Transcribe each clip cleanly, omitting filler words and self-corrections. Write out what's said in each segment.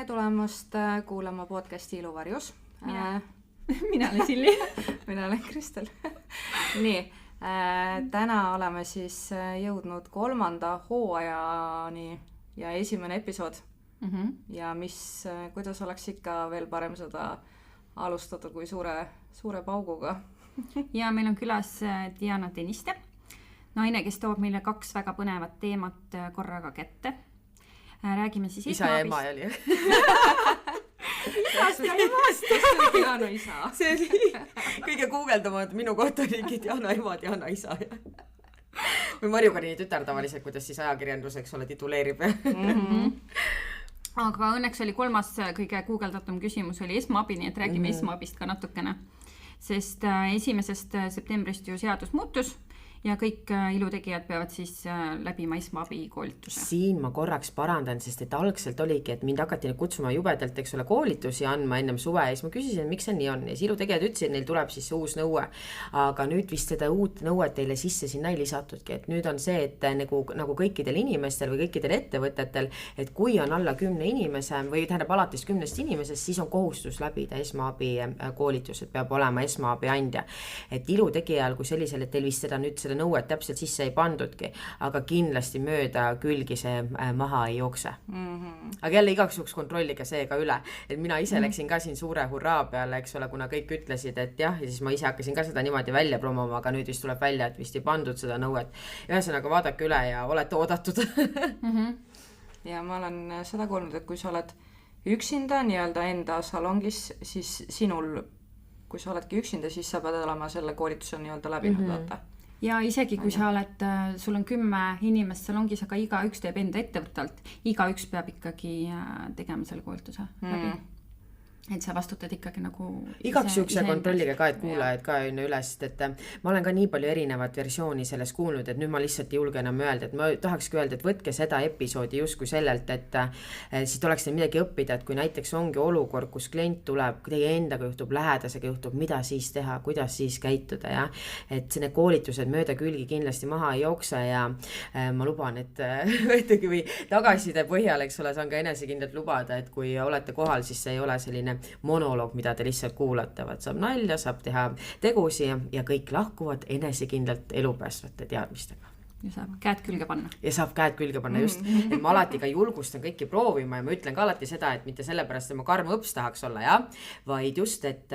tere tulemast kuulama podcasti Iluvarjus. Mina olen Silli. Mina olen Kristel. Nii, täna oleme siis jõudnud 3. hooajani ja esimene episood. Ja kuidas oleks ikka veel parem seda alustada kui suure pauguga. Ja meil on külas Diana Tõniste, naine, kes toob meile 2 väga põnevat teemat korraga kätte. Räägime siis isa ja ema oli. Isast ja emast. Kes oli Diana isa? See oli kõige guugeldamad minu kohta oligi Diana ema, Diana isa. Või Marju Karini tütar tavaliselt, kuidas siis ajakirjanduseks tituleerib. Aga õnneks oli 3. kõige guugeldatum küsimus oli esmaabi, nii et räägime esmaabist ka natukene. Sest 1. septembrist ju seadus muutus ja kõik ilutegijad peavad siis läbima esmaabi koolituse. Siin ma korraks parandan, sest et algselt oligi, et mind hakati kutsuma jubedalt, eks ole, koolitusi andma ennem suve ja siis ma küsisin, miks see nii on. Ja siis ilutegijad ütlesid, et neil tuleb siis uus nõue. Aga nüüd vist seda uut nõuet teile sisse sinna ei lisatudki. Et nüüd on see, et nagu kõikidel inimestel või kõikidel ettevõtetel, et kui on alla 10 inimese või tähendab alates 10 inimesest, siis on kohustus läbida esmaabi koolitus, et peab olema esmaabi andja. Et ilutegijal kui sellisel, et teil vist seda nüüd seda nõuet täpselt sisse ei pandudki, aga kindlasti mööda külgi see maha ei jookse. Aga jälle igaks juhuks kontrollige see ka üle, et mina ise läksin ka siin suure hurraa peale, eks ole, kuna kõik ütlesid, et jah, ja siis ma ise hakkasin ka seda niimoodi välja promoma, aga nüüd vist tuleb välja, et vist ei pandud seda nõuet. Ühesõnaga vaadake üle ja olete oodatud. Ja ma olen seda kuulnud, et kui sa oled üksinda nii-öelda enda salongis, siis sinul, kui sa oledki üksinda, siis sa pead olema selle koolituse nii-öelda läbinud vaata. Ja isegi kui sa oled, sul on 10 inimest salongis, aga igaüks teeb enda ettevõttelt, igaüks peab ikkagi tegema selle koolituse läbi. Et sa vastutad ikkagi nagu igaks juhuse kontrollige ka, et kuulajad ka üles, et ma olen ka nii palju erinevat versiooni sellest kuulnud, et nüüd ma lihtsalt ei julge enam öelda, et ma tahakski öelda, et võtke seda episoodi justkui sellelt, et siis oleks teil midagi õppida, et kui näiteks ongi olukord, kus klient tuleb, teie endaga juhtub, lähedasega juhtub, mida siis teha, kuidas siis käituda, ja et need koolitused mööda külgi kindlasti maha ei jookse ja ma luban, et võetegi või tagasiside põhjal, eks ole, saan ka enesekindlalt lubada, et kui olete kohal, siis see ei ole selline monoloog, mida te lihtsalt kuulate, saab nalja, saab teha tegusi ja kõik lahkuvad enesekindlalt elupäästvate teadmistega. Ja saab käed külge panna. Ja saab käed külge panna, just. Et ma alati ka julgustan kõiki proovima ja ma ütlen ka alati seda, et mitte sellepärast, et ma karm õps tahaks olla, ja? Vaid just, et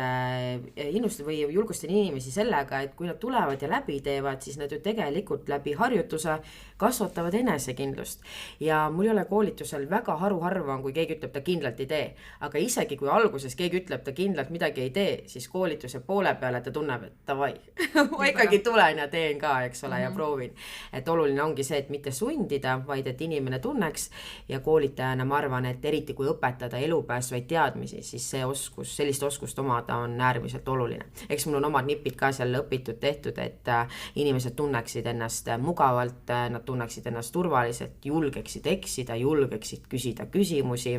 innustan või julgustan inimesi sellega, et kui nad tulevad ja läbi teevad, siis nad ju tegelikult läbi harjutuse kasvatavad enesekindlust. Ja mul ei ole koolitusel väga harva on, kui keegi ütleb, ta kindlalt ei tee. Aga isegi kui alguses keegi ütleb, ta kindlalt midagi ei tee, siis koolituse poole peale ta tunneb, et tavai. Ma ikkagi tulen ja teen ka, eks ole, ja proovin. Et oluline ongi see, et mitte sundida, vaid et inimene tunneks ja koolitajana ma arvan, et eriti kui õpetada elupääsvaid teadmisi, siis sellist oskust omada on äärmiselt oluline. Eks mul on omad nipid ka seal õpitud tehtud, et inimesed tunneksid ennast mugavalt, nad tunneksid ennast turvaliselt, julgeksid eksida, julgeksid küsida küsimusi.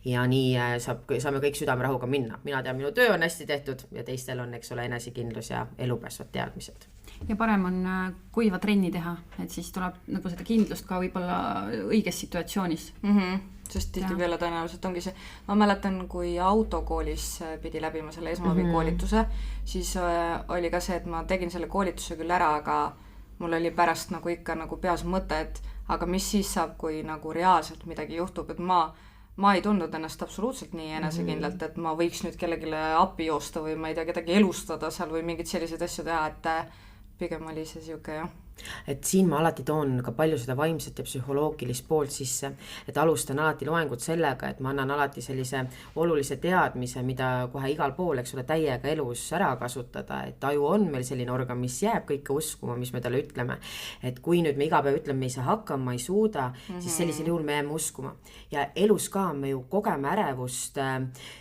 Ja nii saame kõik südamerahuga minna. Mina tean, minu töö on hästi tehtud ja teistel on, eks ole, enesekindlus ja elupääsvad teadmised. Ja parem on kuiva trenni teha, et siis tuleb nagu seda kindlust ka võib-olla õiges situatsioonis. Sest tihtipeale tõenäoliselt ongi see. Ma mäletan, kui autokoolis pidi läbima selle esmaabi koolituse, siis oli ka see, et ma tegin selle koolituse küll ära, aga mul oli pärast nagu ikka nagu peas mõte, et aga mis siis saab, kui nagu reaalselt midagi juhtub, et ma ei tundnud ennast absoluutselt nii enesekindlalt, et ma võiks nüüd kellegile appi joosta või ma ei tea, kedagi elustada seal või mingid sellised asju teha, et pigem oli see siuke, jah. Et siin ma alati toon ka palju seda vaimset ja psühholoogilist poolt sisse, et alustan alati loengut sellega, et ma annan alati sellise olulise teadmise, mida kohe igal pool, eks ole, täiega elus ära kasutada, et aju on meil selline organ, mis jääb kõike uskuma, mis me talle ütleme, et kui nüüd me iga päev ütleme, me ei saa hakkama, ma ei suuda, siis sellisel juhul me jääme uskuma. Ja elus ka me ju kogeme ärevust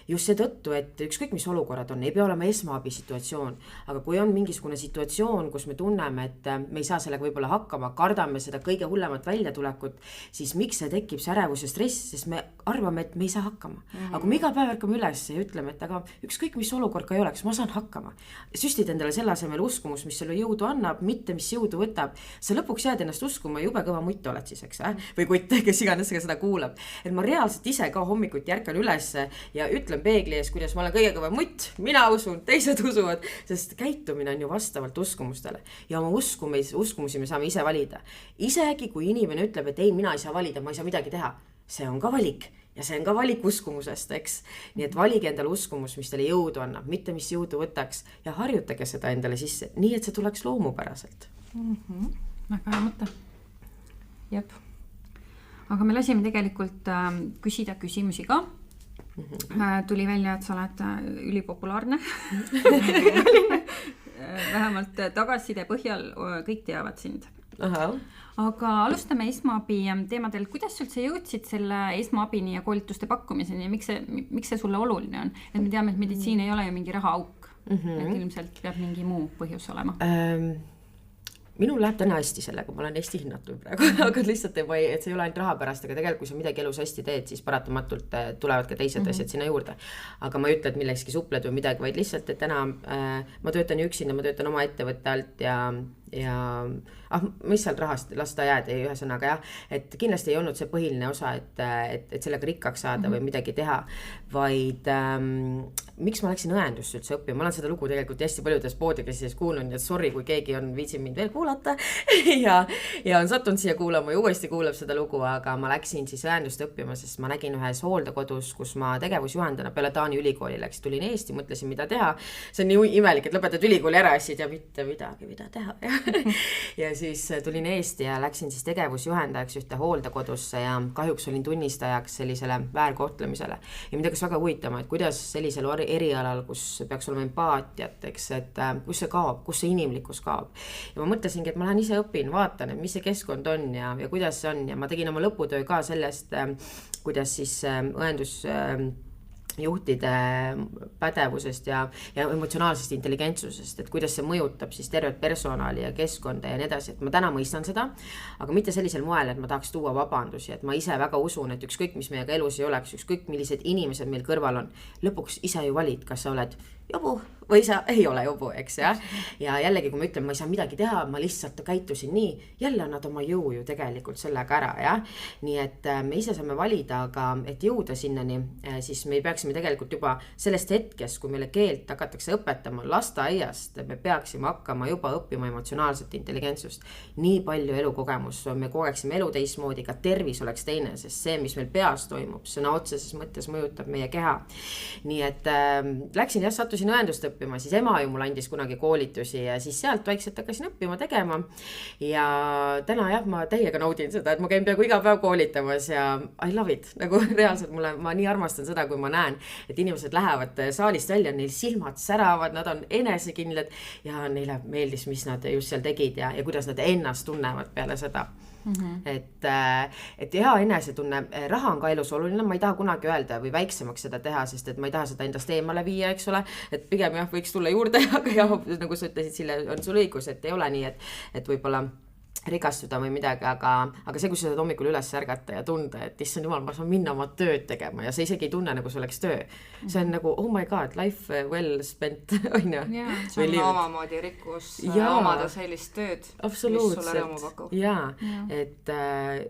just seetõttu, et ükskõik mis olukorrad on, ei pea olema esmaabi situatsioon, aga kui on mingisugune situatsioon, kus me tunneme, et me ei saa sellega võib-olla hakkama, kardame seda kõige hullemat väljatulekut, siis miks see tekib see ärevus ja stress, sest me arvame, et me ei saa hakkama. Aga kui me iga päev ärkame üles ja ütleme, et aga ükskõik mis olukord ka ei oleks, ma saan hakkama. Süstid endale selle asemel uskumus, mis sulle jõudu annab, mitte mis jõudu võtab. Sa lõpuks jääd ennast uskuma, jube kõva mutt oled siis, eks, või kutt, kes iganes seda kuulab. Et ma reaalselt ise ka hommikuti ärkan üles ja ütlen peegli ees, kuidas ma olen kõige kõva mutt, mina usun, teised usuvad, sest käitumine on ju vastavalt uskumustele. Ja oma uskumusi me saame ise valida. Isegi kui inimene ütleb, et ei, mina ei saa valida, ma ei saa midagi teha. See on ka valik. Ja see on ka valik uskumusest, eks. Nii et valige endale uskumus, mis teile jõudu annab, mitte mis jõudu võtaks ja harjutage seda endale sisse, nii et see tuleks loomupäraselt. Väga hea mõte. Jep. Aga me lasime tegelikult küsida küsimusi ka. Tuli välja, et sa oled ülipopulaarne. Vähemalt tagasiside põhjal kõik teavad sind. Aha. Aga alustame esmaabi teemadel. Kuidas üldse jõudsid selle esmaabini ja koolituste pakkumiseni ja miks see sulle oluline on? Et me teame, et meditsiin ei ole ju mingi rahaauk. Et ilmselt peab mingi muu põhjus olema. Minul läheb täna hästi sellega, ma olen hästi hinnatud praegu, aga lihtsalt et see ei ole ainult raha pärast, aga tegelikult kui sa midagi elus hästi teed, siis paratamatult tulevad ka teised asjad sinna juurde. Aga ma ei ütle, et millekski supled või midagi, vaid lihtsalt, et täna ma töötan üksinda, ma töötan oma ettevõtte alt ja mis sealt rahast lasta jääda ja ühesõnaga jah, et kindlasti ei olnud see põhiline osa, et sellega rikkaks saada või midagi teha, vaid miks ma läksin õendusse üldse õppima, ma olen seda lugu tegelikult hästi paljudes poodikasides kuulnud ja sorry, kui keegi on viitsin mind veel kuulata ja on sattunud siia kuulama ja uuesti kuulab seda lugu, aga ma läksin siis õendust õppima, sest ma nägin ühes hooldekodus, kus ma tegevusjuhendana peale Taani ülikooli läks, tulin Eesti, mõtlesin, mida teha, see on nii imelik, et lõpetad ülikooli ära ja mitte midagi, mida teha ja siis tulin Eesti ja läksin siis tegevusjuhendajaks ühte hooldekodusse ja kahjuks olin tunnistajaks sellisele väärkohtlemisele. Ja midagi väga huvitama, et kuidas sellisel erialal, kus peaks olema empaatiat, eks, et kus see kaob, kus see inimlikkus kaob. Ja ma mõtlesingi, et ma lähen ise õpin, vaatan, et mis see keskkond on ja kuidas see on ja ma tegin oma lõputöö ka sellest, kuidas siis õendus juhtide pädevusest ja emotsionaalsest intelligentsusest, et kuidas see mõjutab siis tervet personali ja keskkonda ja nii edasi, et ma täna mõistan seda, aga mitte sellisel moel, et ma tahaks tuua vabandusi, et ma ise väga usun, et ükskõik mis meiega elus ei oleks, ükskõik millised inimesed meil kõrval on, lõpuks ise ju valid, kas sa oled jobu või sa ei ole jobu, eks ja jällegi, kui ma ütlen, ma ei saa midagi teha, ma lihtsalt käitusin nii, jälle annad oma jõu ju tegelikult sellega ära, ja nii et me ise saame valida, aga et jõuda sinnani, siis me peaksime tegelikult juba sellest hetkest, kui meile keelt hakatakse õpetama lasteaiast, me peaksime hakkama juba õppima emotsionaalset intelligentsust, nii palju elukogemus, me kogeksime elu teismoodi, ka tervis oleks teine, sest see, mis meil peas toimub, sõna otseses mõttes mõjutab meie keha. Nii et läksin jah, sattusin õendust õppima, siis ema ju mul andis kunagi koolitusi ja siis sealt vaikselt hakkasin õppima tegema ja täna jah, ma täiega naudin seda, et ma käin peaaegu iga päev koolitamas ja I love it, nagu reaalselt ma nii armastan seda, kui ma näen, et inimesed lähevad saalist välja, neil silmad säravad, nad on enesekindlad ja neile meeldis, mis nad just seal tegid ja kuidas nad ennast tunnevad peale seda. Et hea enesetunne, raha on ka elus oluline, ma ei taha kunagi öelda või väiksemaks seda teha, sest et ma ei taha seda endast eemale viia, eks ole, et pigem jah, võiks tulla juurde, aga jah, nagu sa ütlesid, Sille, on sul õigus, et ei ole nii, et võib-olla rikastuda või midagi, aga see, kui sa saad hommikul üles ärgata ja tunda, et issand jumal, ma saan minna oma tööd tegema ja sa isegi ei tunne, nagu see oleks töö. See on nagu, oh my god, life well spent, on ju. See on omamoodi rikkus omada sellist tööd, mis sulle rõõmu pakub. Et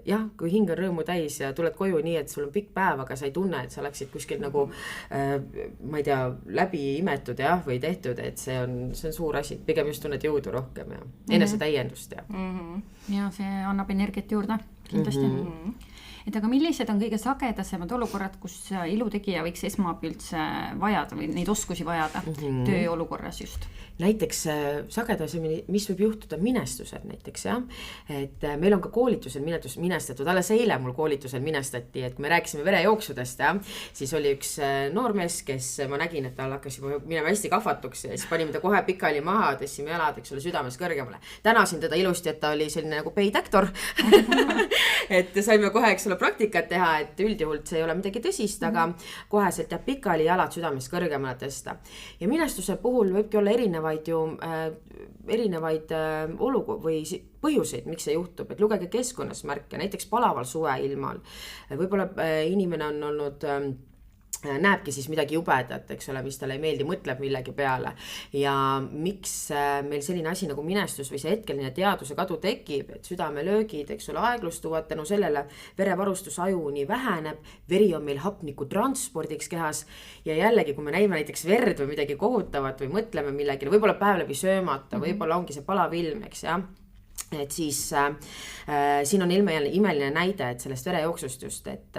jah, kui hing on rõõmu täis ja tuled koju nii, et sul on pikk päev, aga sa ei tunne, et sa läksid kuskil nagu, ma ei tea, läbi imetud jah, või tehtud, et see on suur asi, pigem just tunned jõudu rohkem ja enese täiendust ja ja see annab energiat juurde kindlasti. Et aga millised on kõige sagedasemad olukorrad, kus ilutegija võiks esmaabi üldse vajada või neid oskusi vajada tööolukorras just? Näiteks sagedasemini, mis võib juhtuda, minestused näiteks, jah. Et meil on ka koolitusel minestatud, alles eile mul koolitusel minestati, et kui me rääkisime verejooksudest, jah, siis oli üks noormees, kes ma nägin, et tal hakkas juba minema hästi kahvatuks ja siis panime ta kohe pikali maha, tõstsime jalad, eks ole, südames kõrgemale. Tänasin teda ilusti, et ta oli selline nagu peidaktor, et saime kohe, eks ole, seda praktikat teha, et üldjuhul see ei ole midagi tõsist, aga koheselt jääb pikali, jalad südamest kõrgemale tõsta. Ja minestuse puhul võibki olla erinevaid või põhjuseid, miks see juhtub, et lugege keskkonnas märke, näiteks palaval suveilmal. Võib-olla inimene on olnud näebki siis midagi jubedat, eks ole, mis talle ei meeldi, mõtleb millegi peale ja miks meil selline asi nagu minestus või see hetkeline teaduse kadu tekib, et südamelöögid, eks ole, aeglustuvad tänu sellele, verevarustus ajuni väheneb, veri on meil hapniku transpordiks kehas ja jällegi, kui me näime näiteks verd või midagi kohutavat või mõtleme millegi, võib-olla päev läbi söömata, võib-olla ongi see palav ilm, eks jah. Et siis siin on imeline näide, et sellest verejooksust just, et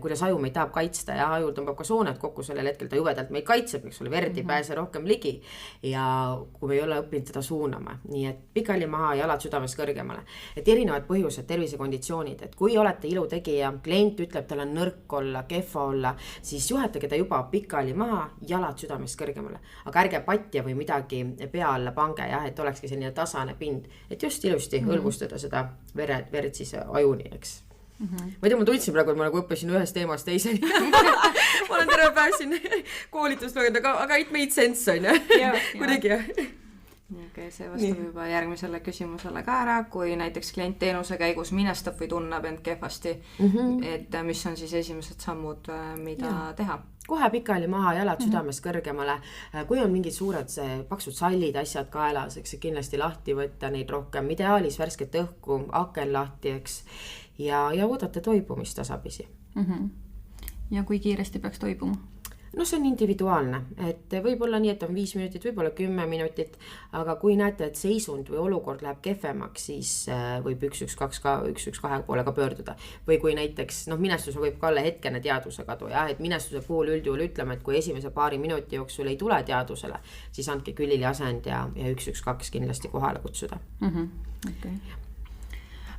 kuidas aju meid tahab kaitsta ja ajul tõmbab ka sooned kokku sellel hetkel, ta jubedalt meid kaitseb, eks ole, verd ei pääse rohkem ligi ja kui me ei ole õppinud teda suunama, nii et pikali maha, jalad südamest kõrgemale, et erinevad põhjused, tervisekonditsioonid, et kui olete ilutegija, klient ütleb, tal on nõrk olla, kehva olla, siis juhetage ta juba pikali maha, jalad südamest kõrgemale, aga ärge patja või midagi pea alla pange, jah, et olekski selline tasane pind, et just ilusti õlgustada seda verd siis ajuni, eks. Ma ei tea, ma tundsin praegu, et ma nagu õppisin ühest teemast teiseni. Ma olen terve päev siin koolitust lugenud, aga it made sense on ju. Kuidagi jah. Okay, see vastab juba järgmisele küsimusele ka ära, kui näiteks klient teenuse käigus minestab või tunneb end kehvasti, et mis on siis esimesed sammud, mida teha? Kohe pikali maha, jalad südamest kõrgemale. Kui on mingid suured paksud sallid, asjad kaelas, eks kindlasti lahti võtta neid rohkem, ideaalis värsket õhku, aken lahti, eks, ja oodata toibumist tasapisi. Ja kui kiiresti peaks toibuma? No see on individuaalne, et võib-olla nii, et on 5 minutit, võib-olla 10 minutit, aga kui näete, et seisund või olukord läheb kehvemaks, siis võib 112 poolega pöörduda. Või kui näiteks, minestus võib ka olla hetkene teaduse kadu, jah, et minestuse puhul üldjuhul ütleme, et kui esimese paari minuti jooksul ei tule teadusele, siis andke külili asend ja 112 kindlasti kohale kutsuda. Okay.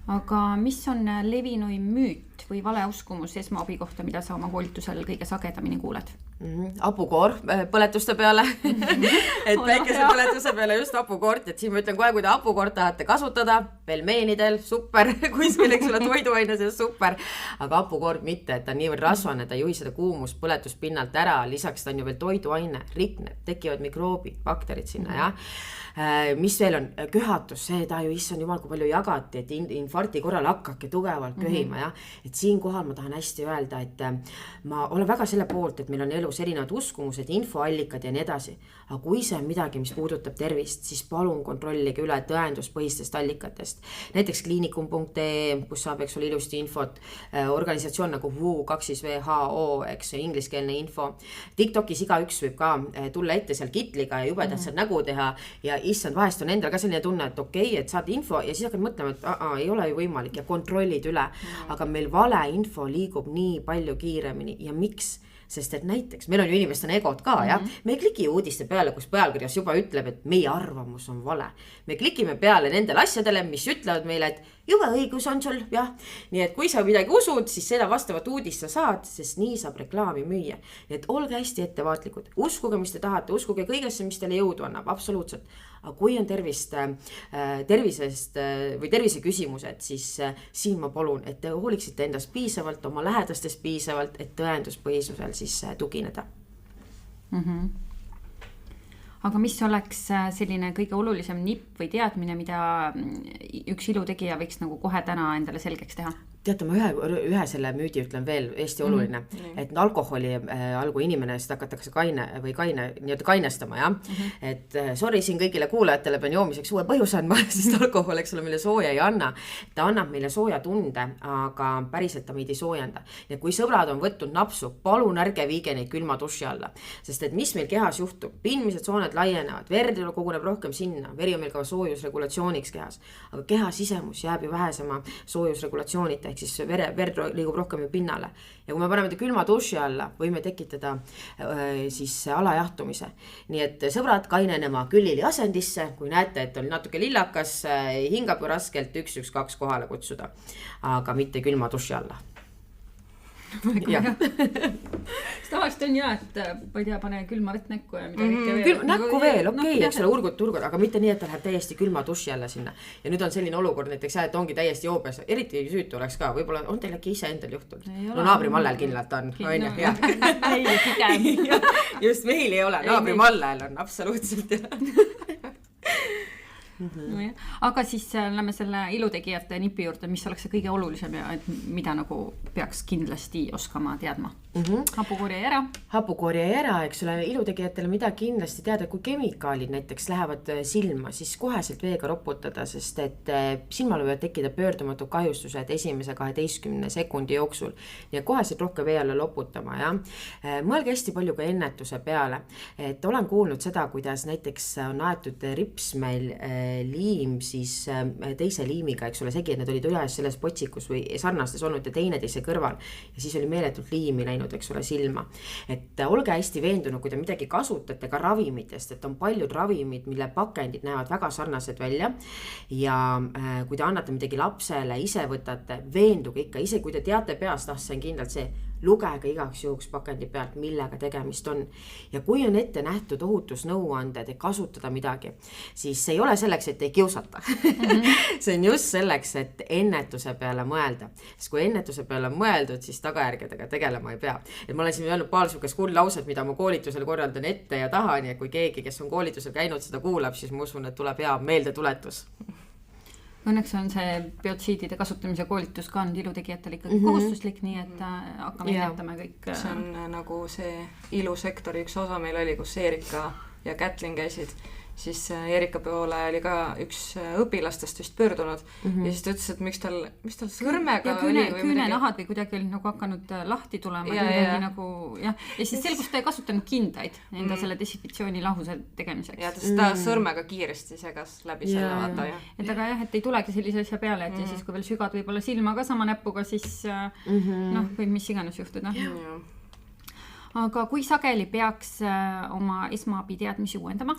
Aga mis on levinuim müüt või valeuskumus esmaabi kohta, mida sa oma koolitusel kõige sagedamini kuuled? Hapukoor põletuste peale. Et väikese põletuse peale just hapukoort, et siin ma ütlen kohe, kui te hapukoort tahate kasutada, pelmeenidel, super, kui selleks ole toiduaine, see super, aga hapukoort mitte, et ta on niivõrd rasvane, ta ei juhi seda kuumust põletuspinnalt ära, lisaks ta on ju veel toiduaine, rikneb, tekivad mikroobid, bakterid sinna, jah. Mis veel on? Köhatus, see ta ju issand jumal, kui palju jagati, et infarkti korral hakkake tugevalt köhima, jah. Et siin kohal ma tahan hästi öelda, et ma olen väga selle poolt, et meil on elus erinevad uskumused, infoallikad ja nii edasi. Aga kui see on midagi, mis puudutab tervist, siis palun kontrollige üle tõenduspõhistest allikatest. Näiteks kliinikum.ee, kus saab, eks ole, ilusti infot, organisatsioon nagu WHO, eks, ingliskeelne info. TikTokis igaüks võib ka tulla ette seal kitliga ja jubedalt seal nägu teha ja issand, vahest on endal ka selline tunne, et okei, et saad info ja siis hakkad mõtlema, et ei ole ju võimalik ja kontrollid üle. Aga meil vale info liigub nii palju kiiremini ja miks? Sest et näiteks, meil on ju inimestena egod ka, ja me ei kliki uudiste peale, kus pealkirjas juba ütleb, et meie arvamus on vale. Me klikime peale nendele asjadele, mis ütlevad meile, et juba õigus on sul, jah. Nii et kui sa midagi usud, siis seda vastavat uudist sa saad, sest nii saab reklaami müüa. Nii et olge hästi ettevaatlikud. Uskuge, mis te tahate, uskuge kõigesse, mis teile jõudu annab, absoluutselt. Aga kui on tervisest või tervise küsimused, siis siin ma palun, et te hooliksite endast piisavalt, oma lähedastest piisavalt, et tõenduspõhisusel siis tugineda. Aga mis oleks selline kõige olulisem nipp või teadmine, mida üks ilutegija võiks nagu kohe täna endale selgeks teha? Teate, ma ühe selle müüdi ütlen veel, Eesti oluline, et alkoholi algu inimene, seda hakatakse kainestama, jah. Et sorry siin kõigile kuulajatele, pean joomiseks uue põhjus andma, sest alkohol, eks ole, meile sooja ei anna. Ta annab meile sooja tunde, aga päriselt ta meid ei soojenda. Ja kui sõbrad on võtnud napsu, palun ärge viige neid külma duši alla. Sest et mis meil kehas juhtub? Pindmised sooned laienevad, verd koguneb rohkem sinna, veri on meil ka soojusregulatsiooniks kehas. Aga keha sisemus jääb ju vähesema soojusregulatsioonita, siis verd liigub rohkem ju pinnale. Ja kui me paneme ta külma duši alla, võime tekitada siis alajahtumise. Nii et sõbrad, kainenema külili asendisse, kui näete, et on natuke lillakas, hingab ju raskelt 112 kohale kutsuda, aga mitte külma duši alla. Sest tavaliselt on et ma ei tea, pane külma vett näkku ja mida kõike näkku veel, okei, eks ole, urgut, aga mitte nii, et ta läheb täiesti külma duši alla sinna. Ja nüüd on selline olukord näiteks, et ongi täiesti joobes, eriti süütu oleks ka, võib-olla on teil äkki ise endal juhtunud? No naabri mallel kindlalt on, on ju, jah. Just meil ei ole, naabri mallel on absoluutselt, jah. Aga siis lähme selle ilutegijate nipi juurde, mis oleks see kõige olulisem ja et mida nagu peaks kindlasti oskama teadma. Hapukorje ära, eks ole, ilutegijatele mida kindlasti teada, kui kemikaalid näiteks lähevad silma, siis koheselt veega roputada, sest et silmal võivad tekkida pöördumatu kahjustused esimese 12 sekundi jooksul ja koheselt rohkem vee alla loputama, jah. Mõelge hästi palju ka ennetuse peale, et olen kuulnud seda, kuidas näiteks on aetud ripsmäel liim siis teise liimiga, eks ole, segi, et need olid ühes selles potsikus või sarnastes olnud ja teine teise kõrval ja siis oli meeletult liimi läinud, eks ole, silma. Et olge hästi veendunud, kui te midagi kasutate ka ravimitest, et on paljud ravimid, mille pakendid näevad väga sarnased välja ja kui te annate midagi lapsele, ise võtate, veenduge ikka, ise kui te teate peast, see on kindlalt see, lugege igaks juhuks pakendi pealt, millega tegemist on. Ja kui on ette nähtud ohutusnõuanded, et kasutada midagi, siis see ei ole selleks, et ei kiusata. See on just selleks, et ennetuse peale mõelda. Sest kui ennetuse peale on mõeldud, siis tagajärgedega tegelema ei pea. Et ma olen siin öelnud paar sukest lauset, mida ma koolitusel korraldan ette ja taha, nii et kui keegi, kes on koolitusel käinud, seda kuulab, siis ma usun, et tuleb hea meeldetuletus. Õnneks on see biotsiidide kasutamise koolitus ka nüüd ilutegijatele ikkagi kohustuslik, nii et hakkame ennetama kõik. See on nagu see ilusektori üks osa meil oli, kus Erika ja Kätlin käisid, siis Erika poole oli ka üks õpilastest vist pöördunud ja siis ta ütles, et miks tal sõrmega oli küünenahad või kuidagi oli nagu hakanud lahti tulema ja siis selgus ta ei kasutanud kindaid enda selle desinfektsiooni lahuse tegemiseks. Ja ta sõrmega kiiresti segas läbi selle vaata. Et aga jah, et ei tulegi sellise asja peale, et ja siis kui veel sügad võib-olla silma ka sama näpuga, siis võib mis iganes juhtuda. Aga kui sageli peaks oma esmaabi teadmisi uuendama?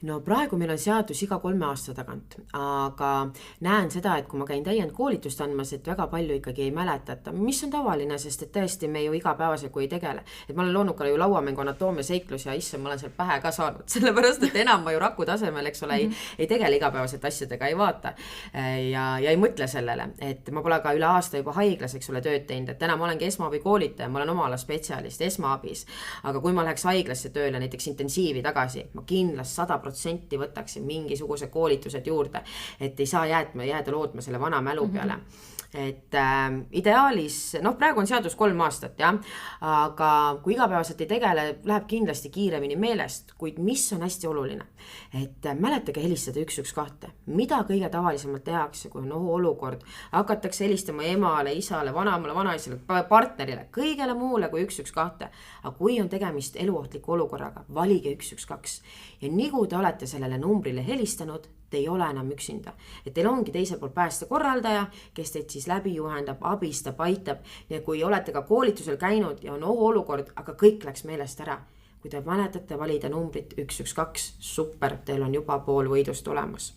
No praegu meil on seadus iga 3 aasta tagant, aga näen seda, et kui ma käin täiendkoolitust andmas, et väga palju ikkagi ei mäletata, mis on tavaline, sest et tõesti me ju igapäevaselt kui ei tegele. Et ma olen loonud ka ju lauamängu anatoomia seiklus ja issa ma olen seal pähe ka saanud, sellepärast, et enam ma ju raku tasemel, eks ole, ei tegele igapäevaselt asjadega, ei vaata ja ei mõtle sellele, et ma pole ka üle aasta juba haiglas, eks ole, tööd teinud, et täna ma olengi esmaabi koolitaja, ma olen oma ala spetsialist esmaabis. Aga kui ma läheks haiglasse tööle, näiteks intensiivi tagasi, ma kindlasti 100% võtaksin mingisuguse koolitused juurde, et ei saa jääda lootma selle vana mälu peale. Et ideaalis, praegu on seadus 3 aastat, jah, aga kui igapäevaselt ei tegele, läheb kindlasti kiiremini meelest, kuid mis on hästi oluline, et mäletage helistada 112, mida kõige tavalisemalt tehakse, kui on ohuolukord, hakatakse helistama emale, isale, vanamale, vanaisale, partnerile, kõigele muule kui 112, aga kui on tegemist eluohtliku olukorraga, valige 112 ja nii kui te olete sellele numbrile helistanud, te ei ole enam üksinda. Et teil ongi teisel pool päästekorraldaja, kes teid siis läbi juhendab, abistab, aitab ja kui olete ka koolitusel käinud ja on ohuolukord, aga kõik läks meelest ära. Kui te mäletate valida numbrit 112, super, teil on juba pool võidust olemas.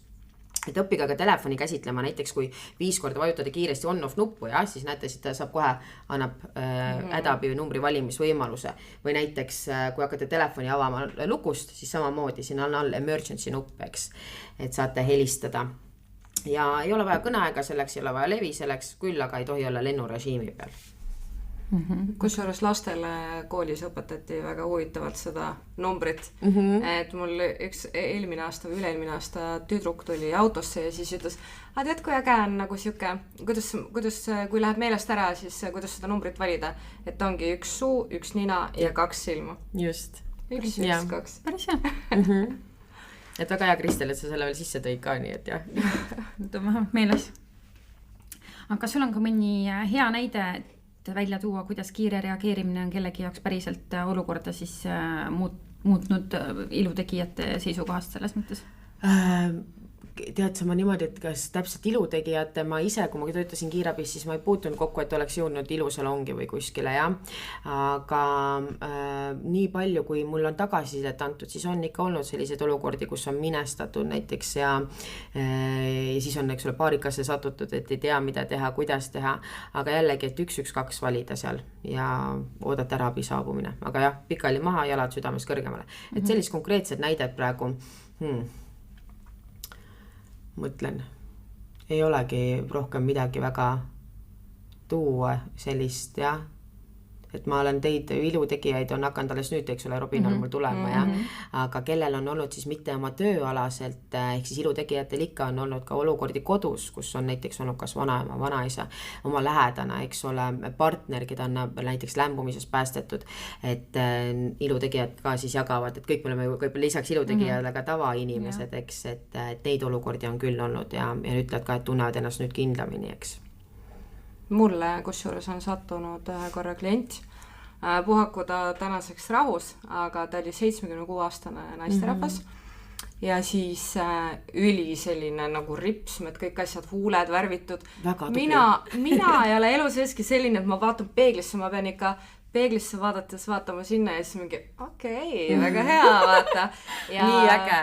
Et õppige ka telefoni käsitlema, näiteks kui 5 korda vajutada kiiresti on-off nuppu, ja siis näete, siis ta saab kohe, annab hädaabi numbri valimisvõimaluse. Või näiteks, kui hakkate telefoni avama lukust, siis samamoodi siin on all emergency nupp, eks, et saate helistada. Ja ei ole vaja kõneaega selleks, ei ole vaja levi selleks, küll aga ei tohi olla lennurežiimi peal. Kusjuures lastele koolis õpetati väga huvitavalt seda numbrit, et mul üks eelmine aasta või üle-eelmine aasta tüdruk tuli autosse ja siis ütles, tead kui äge on nagu siuke, kuidas kui läheb meelest ära, siis kuidas seda numbrit valida, et ongi 1 suu, 1 nina ja 2 silma. Just. 1, 1, 2. Päris hea. Et väga hea, Kristel, et sa selle veel sisse tõid ka, nii et jah. Nüüd on vähemalt meeles. Aga kas sul on ka mõni hea näide välja tuua, kuidas kiire reageerimine on kellegi jaoks päriselt olukorda siis muutnud ilutegijate seisukohast selles mõttes? tead sa ma niimoodi, et kas täpselt ilutegijate, ma ise, kui ma töötasin kiirabis, siis ma ei puutunud kokku, et oleks jõudnud ilusalongi või kuskile, jah. Aga nii palju, kui mul on tagasisidet antud, siis on ikka olnud selliseid olukordi, kus on minestatud näiteks ja siis on, eks ole, paarikasse satutud, et ei tea, mida teha, kuidas teha, aga jällegi, et 112 valida seal ja oodata ära abi saabumine. Aga jah, pikali maha, jalad südames kõrgemale. Et sellist konkreetset näidet praegu mõtlen, ei olegi rohkem midagi väga tuua sellist, jah. Et ma olen teid, ilutegijaid on hakanud alles nüüd, eks ole, Robin on mul tulema, ja aga kellel on olnud siis mitte oma tööalaselt, ehk siis ilutegijatel ikka on olnud ka olukordi kodus, kus on näiteks olnud kas vanaema, vanaisa, oma lähedana, eks ole, partner, keda on näiteks lämbumises päästetud, et ilutegijad ka siis jagavad, et kõik me oleme võib-olla lisaks ilutegijale ka tavainimesed, eks, et neid olukordi on küll olnud ja ütlevad ka, et tunnevad ennast nüüd kindlamini, eks. Mulle kusjuures on sattunud korra klient puhakuda tänaseks rahus, aga ta oli 76-aastane naisterahvas ja siis üli selline nagu ripsmed, kõik asjad, huuled värvitud. Mina ei ole elus eeski selline, et ma vaatan peeglisse, ma pean ikka peeglisse vaadates vaatama sinna ja siis mingi väga hea, vaata. Ja, nii äge.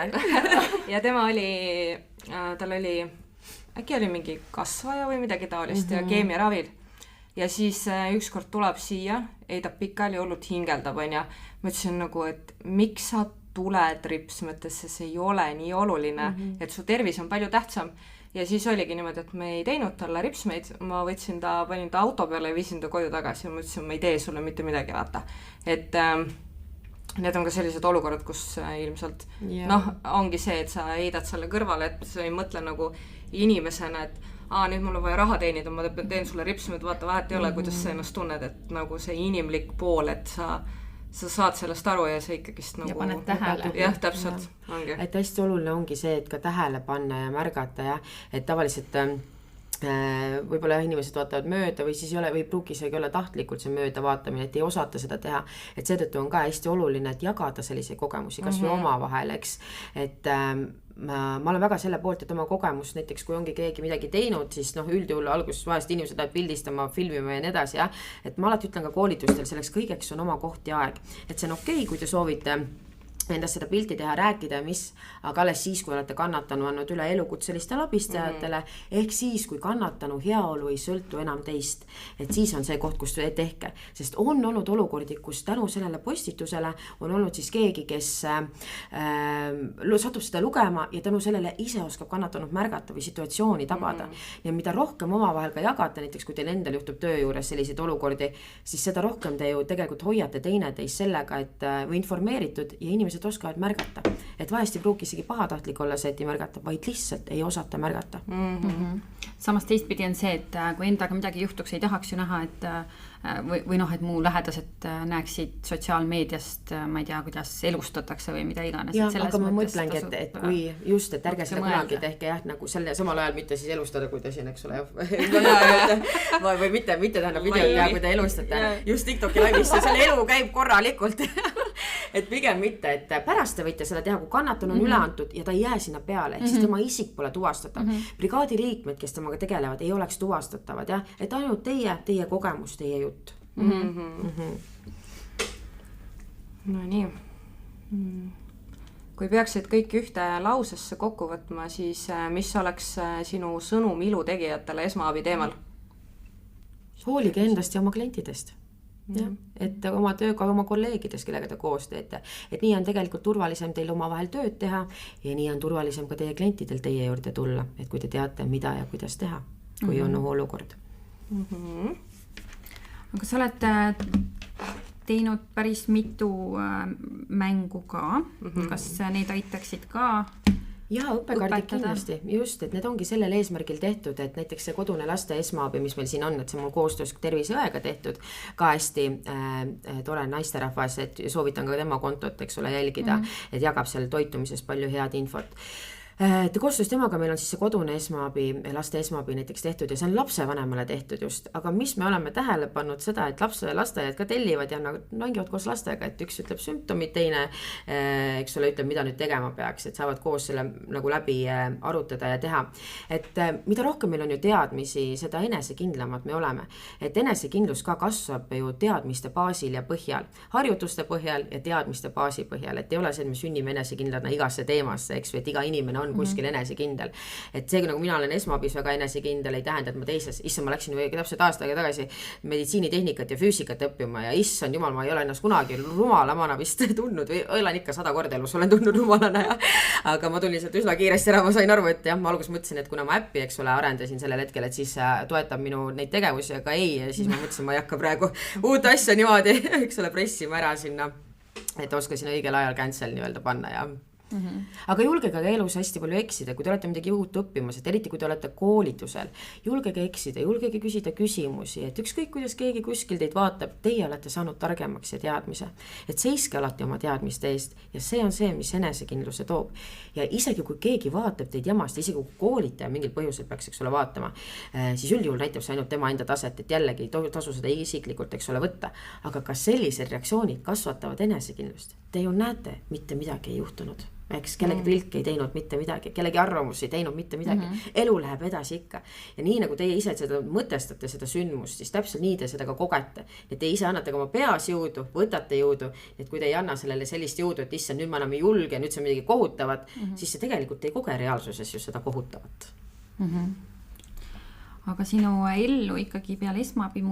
Ja tema oli, tal oli äkki oli mingi kasvaja või midagi taolist ja keemiaravil. Ja siis ükskord tuleb siia, eidab pikali, hullult hingeldab, on ja ma ütlesin nagu, et miks sa tuled ripsmetesse, see ei ole nii oluline, et su tervis on palju tähtsam. Ja siis oligi niimoodi, et me ei teinud talle ripsmeid, ma võtsin ta, panin ta auto peale ja viisin ta koju tagasi ja ma ütlesin, ma ei tee sulle mitte midagi, vaata. Et need on ka sellised olukorrad, kus ilmselt ongi see, et sa eidad selle kõrvale, et sa ei mõtle nagu inimesena, et nüüd mul on vaja raha teenida, ma teen sulle ripsmed, vaata vahet ei ole, kuidas sa ennast tunned, et nagu see inimlik pool, et sa saad sellest aru ja see ikkagist nagu... Ja paned tähele. Jah, täpselt. Ongi. Et hästi oluline ongi see, et ka tähele panna ja märgata, ja et tavaliselt võib-olla inimesed vaatavad mööda või siis ei ole, või pruugi isegi olla tahtlikult see mööda vaatamine, et ei osata seda teha, et seetõttu on ka hästi oluline, et jagada selliseid kogemusi kas või oma vahel, eks, et ma olen väga selle poolt, et oma kogemust näiteks, kui ongi keegi midagi teinud, siis üldjuhul alguses vahest inimesed läheb pildistama, filmima ja nii edasi, ja et ma alati ütlen ka koolitustel, selleks kõigeks on oma koht ja aeg, et see on okei, kui te soovite endast seda pilti teha, rääkida, aga alles siis, kui olete kannatanu andnud üle elukutselistele abistajatele, ehk siis, kui kannatanu heaolu ei sõltu enam teist, et siis on see koht, kus tehke, sest on olnud olukordi, kus tänu sellele postitusele on olnud siis keegi, kes satub seda lugema ja tänu sellele ise oskab kannatanud märgata või situatsiooni tabada. Ja mida rohkem omavahel ka jagate, näiteks kui teil endal juhtub töö juures selliseid olukordi, siis seda rohkem te ju tegelikult hoiate teineteist sellega, et või informeeritud ja inimesed oskavad märgata. Et vahest ei pruugi isegi pahatahtlik olla see, et ei märgata, vaid lihtsalt ei osata märgata. Samas teistpidi on see, et kui endaga midagi juhtuks, ei tahaks ju näha, et või et muu lähedased näeksid sotsiaalmeediast, ma ei tea, kuidas elustatakse või mida iganes. Ja, aga ma mõtlengi, et kui just, et ärge seda kunagi tehke jah, nagu selle samal ajal mitte siis elustada, kui te siin, eks ole, või mitte tähendab videot teha, kui te elustate. Just TikToki laivisse, selle elu käib korralikult. Et pigem mitte, et pärast te võite seda teha, kui kannatanu on üle antud ja ta ei jää sinna peale, et siis tema isik pole tuvastatav. Brigaadi liikmed, kes temaga tegelevad, ei oleks tuvastatavad, jah? Et ainult teie kogemus, teie jutt. No nii. Kui peaksid kõik ühte lausesse kokku võtma, siis mis oleks sinu sõnum ilutegijatele esmaabi teemal? Hoolige endast ja oma klientidest. Ja, et oma tööga oma kolleegidest, kellega te koos teete. Et nii on tegelikult turvalisem teil oma vahel tööd teha ja nii on turvalisem ka teie klientidel teie juurde tulla, et kui te teate, mida ja kuidas teha, kui on olukord. Aga sa oled teinud päris mitu mängu ka. Kas neid aitaksid ka? Ja õppekaardid kindlasti, just, et need ongi sellel eesmärgil tehtud, et näiteks see kodune laste esmaabi, mis meil siin on, et see mul koostöös terviseõega tehtud, ka hästi tore naisterahvas, et soovitan ka tema kontot, eks ole, jälgida, et jagab seal toitumises palju head infot. koostöös temaga meil on siis see kodune esmaabi, laste esmaabi näiteks tehtud ja see on lapsevanemale tehtud just, aga mis me oleme tähele pannud seda, et lasteaiad ka tellivad ja nagu mängivad koos lastega, et üks ütleb sümptomid, teine, eks ole, ütleb, mida nüüd tegema peaks, et saavad koos selle nagu läbi arutada ja teha. Et mida rohkem meil on ju teadmisi, seda enesekindlamad me oleme. Et enesekindlus ka kasvab ju teadmiste baasil ja põhjal, harjutuste põhjal ja teadmiste baasi põhjal, et ei ole see, et me sünnime enesekindlana igasse teemasse, eks, et iga inimene on kuskil enesekindel. Et see, nagu mina olen esmaabis väga enesekindel, ei tähenda, et ma teises, ma läksin ju täpselt aastaga tagasi meditsiinitehnikat ja füüsikat õppima ja issand jumal, ma ei ole ennast kunagi rumalamana vist tundnud või olen ikka 100 korda elus olen tundnud rumalana ja aga ma tulin sealt üsna kiiresti ära, ma sain aru, et jah, ma alguses mõtlesin, et kuna ma äppi, eks ole, arendasin sellel hetkel, et siis toetab minu neid tegevusi, aga ei, ja siis ma mõtlesin, ma ei hakka praegu uut asja niimoodi, eks ole, pressima ära sinna, et oskasin õigel ajal cancel nii-öelda panna ja aga julgege ka elus hästi palju eksida, kui te olete midagi uut õppimas, et eriti kui te olete koolitusel, julgege eksida, julgege küsida küsimusi, et ükskõik kuidas keegi kuskil teid vaatab, teie olete saanud targemaks ja teadmise, et seiske alati oma teadmiste eest ja see on see, mis enesekindluse toob ja isegi kui keegi vaatab teid jamast, isegi kui koolitaja mingil põhjusel peaks, eks ole, vaatama, siis üldjuhul näitab see ainult tema enda taset, et jällegi tasu seda isiklikult, eks ole, võtta, aga kas sellised reaktsioonid kasvatavad enesekindlust? Te ju näete, mitte midagi ei juhtunud. Eks kellegi pilk ei teinud mitte midagi, kellegi arvamus ei teinud mitte midagi, elu läheb edasi ikka ja nii nagu teie ise seda mõtestate seda sündmust, siis täpselt nii te seda ka kogete, et te ise annate ka oma peas jõudu, võtate jõudu, et kui te ei anna sellele sellist jõudu, et issand, nüüd ma enam ei julge, nüüd see on midagi kohutavat, siis see tegelikult ei koge reaalsuses ju seda kohutavat. Aga sinu ellu ikkagi peale esmaabi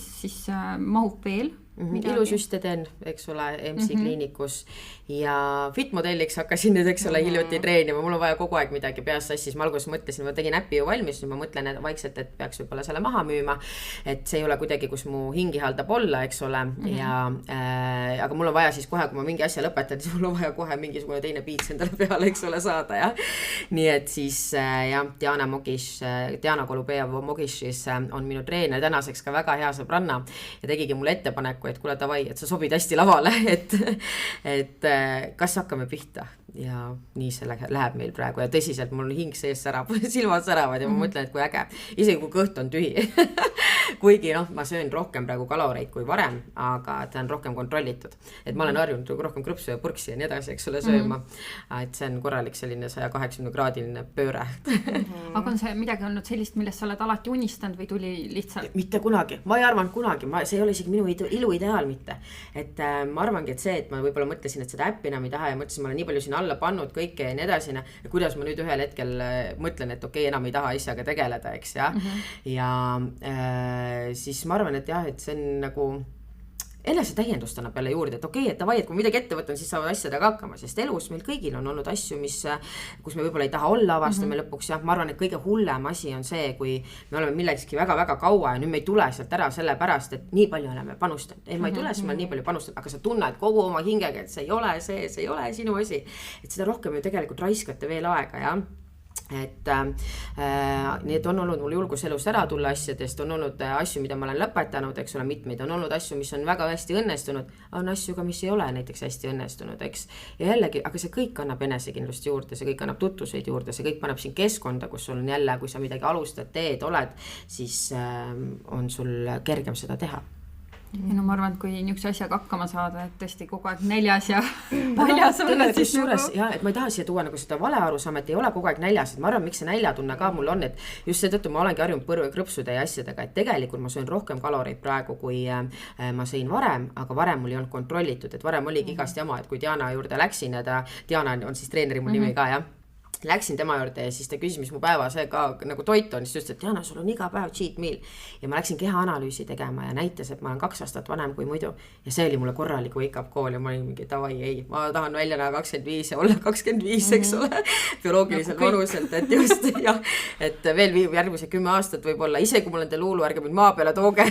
siis mahub veel ilusüste teen, eks ole, MC kliinikus ja fitmodelliks hakkasin nüüd, eks ole, hiljuti treenima, mul on vaja kogu aeg midagi peas sassis, ma alguses mõtlesin, ma tegin äppi ju valmis, nüüd ma mõtlen vaikselt, et peaks võib-olla selle maha müüma, et see ei ole kuidagi, kus mu hingi haldab olla, eks ole, ja aga mul on vaja siis kohe, kui ma mingi asja lõpetan, siis mul on vaja kohe mingisugune teine piits endale peale, eks ole, saada ja nii et siis jah, Diana Kolubejev Mogišis on minu treener tänaseks ka väga hea sõbranna ja tegigi mulle ettepaneku, et kuule davai, et sa sobid hästi lavale, et kas hakkame pihta ja nii see läheb meil praegu ja tõsiselt mul hing sees särab, silmad säravad ja ma mõtlen, et kui äge, isegi kui kõht on tühi kuigi ma söön rohkem praegu kaloreid kui varem, aga ta on rohkem kontrollitud, et ma olen harjunud rohkem krõpsu ja purksi ja nii edasi, eks ole, sööma, et see on korralik selline 180-kraadiline pööre aga on see midagi olnud sellist, millest sa oled alati unistanud või tuli lihtsalt? Mitte kunagi, ma ei arvanud kunagi, see ei ole isegi minu iluideaal mitte, et ma arvangi, et see, et ma võib-olla mõtlesin, et seda äppi enam ei taha ja mõtlesin, ma olen nii palju sinna alla pannud kõike ja nii edasi, ja kuidas ma nüüd ühel hetkel mõtlen, et okei, enam ei taha asjaga tegeleda, eks ja ja siis ma arvan, et jah, et see on nagu enese täiendust annab jälle juurde, et okei, et davai, et kui midagi ette võtan, siis saavad asjadega hakkama, sest elus meil kõigil on olnud asju, kus me võib-olla ei taha olla, avastame lõpuks, jah, ma arvan, et kõige hullem asi on see, kui me oleme millekski väga-väga kaua ja nüüd me ei tule sealt ära sellepärast, et nii palju oleme panustanud, ma ei tule, siis ma olen nii palju panustanud, aga sa tunned kogu oma hingega, et see ei ole sinu asi, et seda rohkem ju tegelikult raiskate veel aega, jah. Et need on olnud mul julgus elus ära tulla asjadest, on olnud asju, mida ma olen lõpetanud, eks ole, mitmeid on olnud asju, mis on väga hästi õnnestunud, on asju ka, mis ei ole näiteks hästi õnnestunud, eks. Ja jällegi, aga see kõik annab enesekindlust juurde, see kõik annab tutvuseid juurde, see kõik paneb siin keskkonda, kus sul on jälle, kui sa midagi alustad, teed, oled, siis on sul kergem seda teha. Ja ma arvan, et kui niisuguse asjaga hakkama saada, et tõesti kogu aeg näljas ja paljas olla, siis suures, jah, et ma ei taha siia tuua nagu seda valearusamet, ei ole kogu aeg näljas, et ma arvan, miks see näljatunne ka mul on, et just seetõttu ma olengi harjunud krõpsude ja asjadega, et tegelikult ma söön rohkem kaloreid praegu, kui ma sõin varem, aga varem mul ei olnud kontrollitud, et varem oligi igast jama, et kui Diana juurde läksin ja Diana on siis treeneri mu nimi ka, jah. Läksin tema juurde ja siis ta küsis, mis mu päeva see ka nagu toit on, siis ütles, et Diana, sul on iga päev cheat meal ja ma läksin kehaanalüüsi tegema ja näitas, et ma olen 2 aastat vanem kui muidu ja see oli mulle korralik wake up call ja ma olin mingi davai, ei, ma tahan välja näha 25 ja olla 25, eks ole, bioloogiliselt vanuselt, et just jah, et veel järgmise 10 aastat võib-olla, ise kui mul on Luulu, ärge mind maa peale tooge